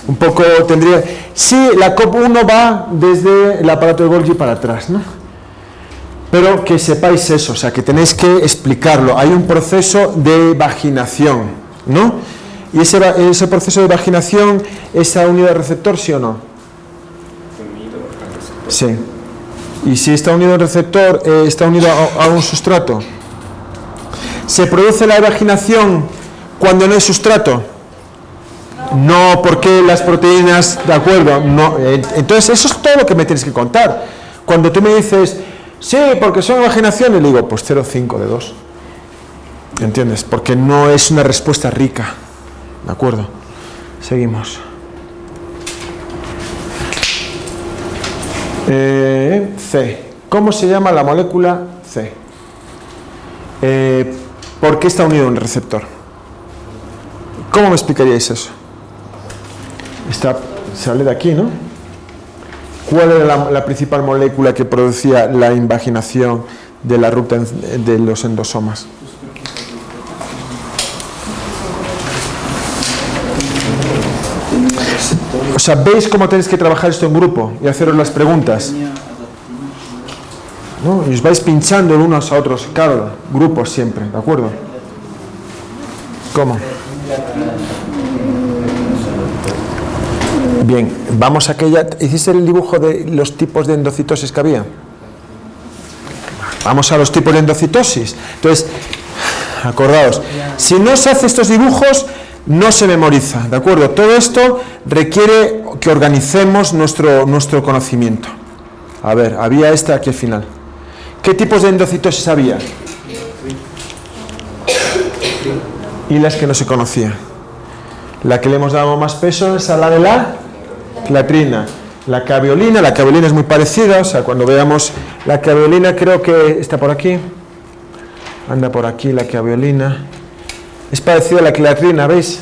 un poco tendría... Sí, la COP1 va desde el aparato de Golgi para atrás, ¿no? Pero que sepáis eso, o sea, que tenéis que explicarlo. Hay un proceso de vaginación, ¿no? Y ese proceso de vaginación, ¿esa unidad de receptor, sí o no? Sí. Y si está unido al receptor, está unido a un sustrato. ¿Se produce la evaginación cuando no hay sustrato? No, porque las proteínas, de acuerdo, no. Entonces, eso es todo lo que me tienes que contar. Cuando tú me dices, sí, porque son evaginaciones, le digo, pues 0,5 de 2. ¿Entiendes? Porque no es una respuesta rica. ¿De acuerdo? Seguimos. C. ¿Cómo se llama la molécula C? ¿Por qué está unido a un receptor? ¿Cómo me explicaríais eso? Sale de aquí, ¿no? ¿Cuál era la principal molécula que producía la invaginación de la ruta de los endosomas? O sea, ¿veis cómo tenéis que trabajar esto en grupo y haceros las preguntas? ¿No? Y os vais pinchando unos a otros, claro, grupos siempre, ¿de acuerdo? ¿Cómo? Bien, vamos a aquella... ¿Hiciste el dibujo de los tipos de endocitosis que había? Vamos a los tipos de endocitosis. Entonces, Acordaos, si no se hace estos dibujos, no se memoriza, ¿de acuerdo? Todo esto requiere que organicemos nuestro conocimiento. A ver, había esta aquí al final. ¿Qué tipos de endocitosis había? Y las que no se conocían. La que le hemos dado más peso es a la de la clatrina. La caveolina es muy parecida, o sea, cuando veamos la caveolina, creo que está por aquí. Anda por aquí la caveolina. Es parecida a la clatrina, ¿veis?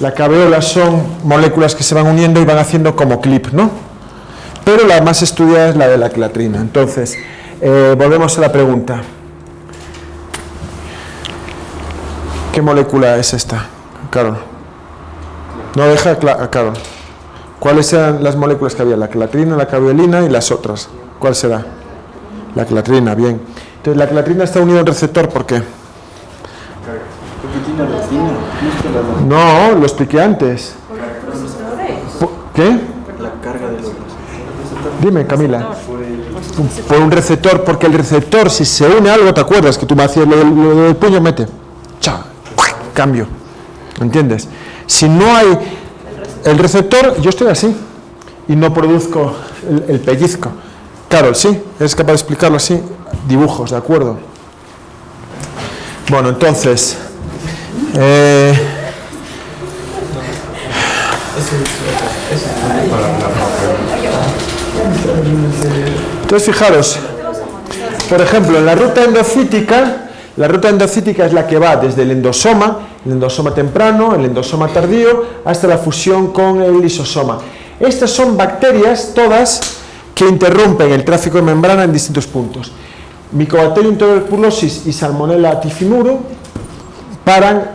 La caveola son moléculas que se van uniendo y van haciendo como clip, ¿no? Pero la más estudiada es la de la clatrina. Entonces, volvemos a la pregunta. ¿Qué molécula es esta, Carol? No deja Carol. ¿Cuáles eran las moléculas que había? La clatrina, la caveolina y las otras. ¿Cuál será? La clatrina, bien. Entonces, la clatrina está unida a un receptor, ¿por qué? No, lo expliqué antes. ¿Qué? La carga de los... Dime, Camila. Por un receptor, porque el receptor, si se une a algo, ¿te acuerdas? Que tú me hacías lo del puño, mete. Chao. Cambio. ¿Entiendes? Si no hay el receptor, yo estoy así y no produzco el pellizco. Carol, ¿sí? ¿Eres capaz de explicarlo así? Dibujos, ¿de acuerdo? Bueno, entonces... Entonces, fijaros, por ejemplo, en la ruta endocítica es la que va desde el endosoma temprano, el endosoma tardío, hasta la fusión con el lisosoma. Estas son bacterias todas que interrumpen el tráfico de membrana en distintos puntos. Mycobacterium tuberculosis y Salmonella typhimurium paran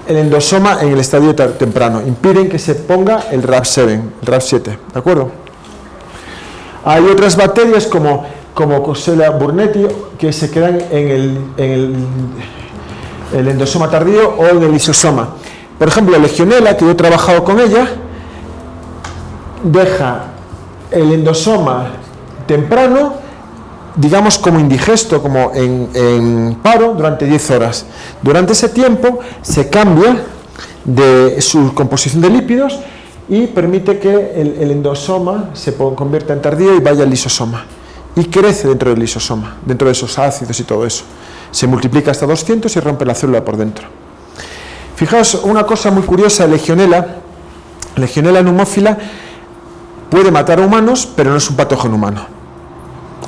el endosoma en el estadio temprano, impiden que se ponga el RAF7, ¿de acuerdo? Hay otras bacterias como Coxella burnetii que se quedan en el endosoma tardío o en el lisosoma. Por ejemplo, Legionella, que yo he trabajado con ella, deja el endosoma temprano, digamos como indigesto, como en paro, durante 10 horas. Durante ese tiempo se cambia de su composición de lípidos y permite que el endosoma se convierta en tardío y vaya al lisosoma. Y crece dentro del lisosoma, dentro de esos ácidos y todo eso. Se multiplica hasta 200 y rompe la célula por dentro. Fijaos una cosa muy curiosa, Legionella neumófila puede matar a humanos, pero no es un patógeno humano.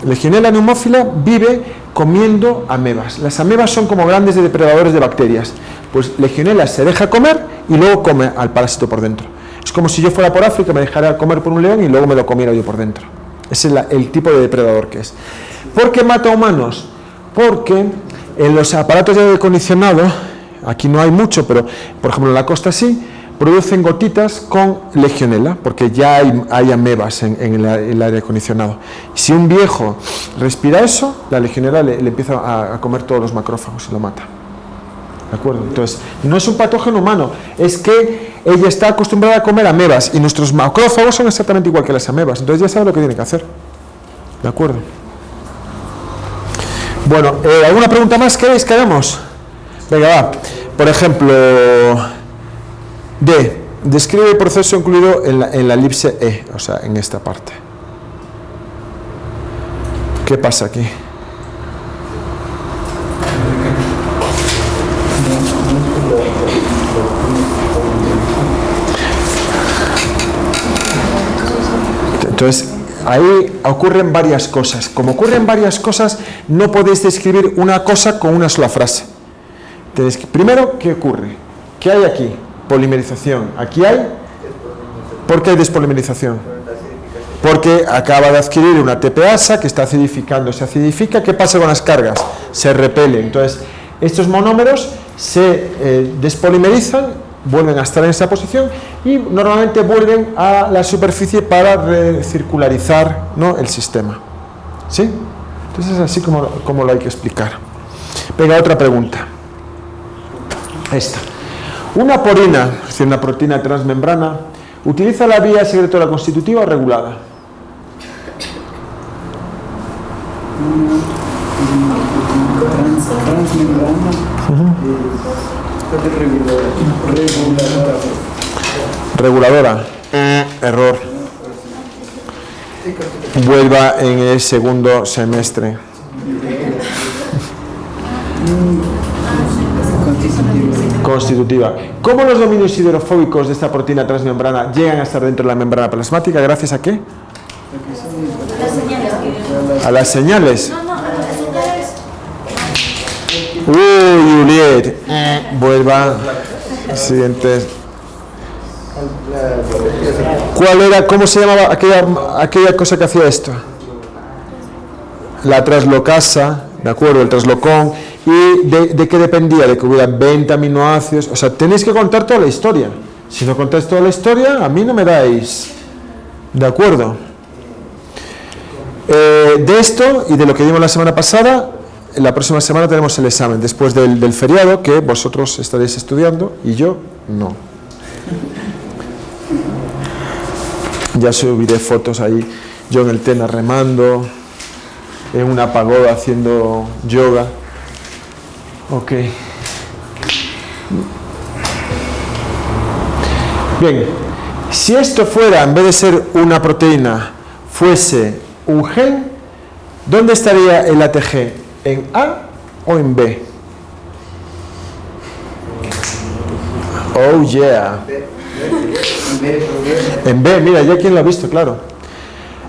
Legionella neumófila vive comiendo amebas. Las amebas son como grandes depredadores de bacterias. Pues Legionella se deja comer y luego come al parásito por dentro. Es como si yo fuera por África, me dejara comer por un león y luego me lo comiera yo por dentro. Ese es el tipo de depredador que es. ¿Por qué mata a humanos? Porque en los aparatos de aire acondicionado, aquí no hay mucho, pero por ejemplo en la costa sí, producen gotitas con Legionella, porque ya hay amebas en el aire acondicionado. Si un viejo respira eso, la Legionella le empieza a comer todos los macrófagos y lo mata. ¿De acuerdo? Entonces, no es un patógeno humano, es que ella está acostumbrada a comer amebas y nuestros macrófagos son exactamente igual que las amebas, entonces ya sabe lo que tiene que hacer. ¿De acuerdo? Bueno, ¿alguna pregunta más queréis que hagamos? Venga, va. Por ejemplo, describe el proceso incluido en la elipse E, o sea, en esta parte. ¿Qué pasa aquí? Entonces, ahí ocurren varias cosas. Como ocurren varias cosas, no podéis describir una cosa con una sola frase. Primero, ¿qué ocurre? ¿Qué hay aquí? Polimerización. Aquí hay... ¿Por qué hay despolimerización? Porque acaba de adquirir una TPasa que está acidificando. Se acidifica, ¿qué pasa con las cargas? Se repelen. Entonces, estos monómeros se despolimerizan, vuelven a estar en esa posición y normalmente vuelven a la superficie para recircularizar, ¿no?, el sistema. ¿Sí? Entonces es así como lo hay que explicar. Venga, otra pregunta. Esta. Una porina, es decir, una proteína transmembrana, ¿utiliza la vía secretora constitutiva o regulada? transmembrana Reguladora. Error. Vuelva en el segundo semestre. Constitutiva. ¿Cómo los dominios hidrofóbicos de esta proteína transmembrana llegan a estar dentro de la membrana plasmática? ¿Gracias a qué? Las señales que... A las señales. No, a las señales. Juliet. Vuelva. Siguiente. ¿Cuál era, cómo se llamaba aquella cosa que hacía esto? La traslocasa, ¿de acuerdo? El traslocón. ¿Y de qué dependía? De que hubiera 20 aminoácidos. O sea, tenéis que contar toda la historia. Si no contáis toda la historia, a mí no me dais. ¿De acuerdo? De esto y de lo que vimos la semana pasada, la próxima semana tenemos el examen, después del feriado, que vosotros estaréis estudiando y yo no. Ya subiré fotos ahí, yo en el Tena remando, en una pagoda haciendo yoga. Ok. Bien, si esto fuera, en vez de ser una proteína, fuese un gen, ¿dónde estaría el ATG? ¿En A o en B? Oh yeah. En B, mira, ya quien lo ha visto, claro.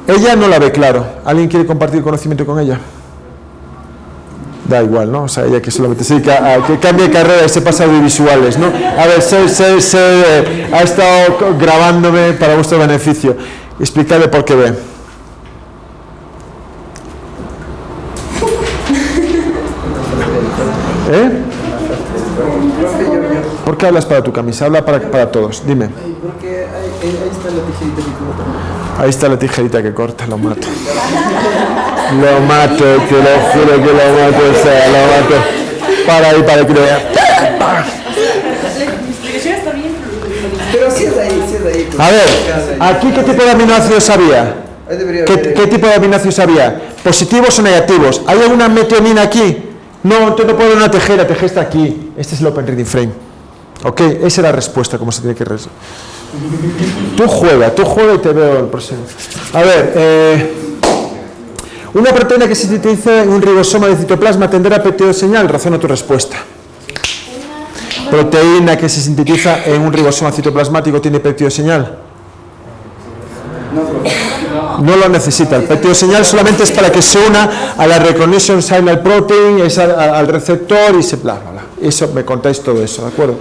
Ella no la ve claro. ¿Alguien quiere compartir conocimiento con ella? Da igual, ¿no? O sea, ella que solamente se dedica a que cambie de carrera y se pasa a audiovisuales, ¿no? A ver, ha estado grabándome para vuestro beneficio. Explicarle por qué ve. ¿Por qué hablas para tu camisa? Habla para todos, dime. Porque ahí está la tijerita que corta. Ahí está la tijerita que corta, lo mato. Lo mato, te lo juro que lo mato, o sea, lo mato. Para ahí, para que lo vea. Pero sí es ahí. A ver, ¿aquí qué tipo de aminoácidos había? ¿Qué tipo de aminoácidos había? ¿Positivos o negativos? ¿Hay alguna metionina aquí? No, entonces no puedo ver una ATG, la ATG está aquí. Este es el Open Reading Frame. Ok, esa es la respuesta, como se tiene que resolver. Tú juega y te veo el próximo. A ver, una proteína que se sintetiza en un ribosoma de citoplasma tendrá péptido señal. Razona tu respuesta. Proteína que se sintetiza en un ribosoma citoplasmático tiene péptido señal. No lo necesita. El péptido señal solamente es para que se una a la recognition signal protein, es al receptor y se bla, bla, bla. Eso me contáis todo eso, ¿de acuerdo?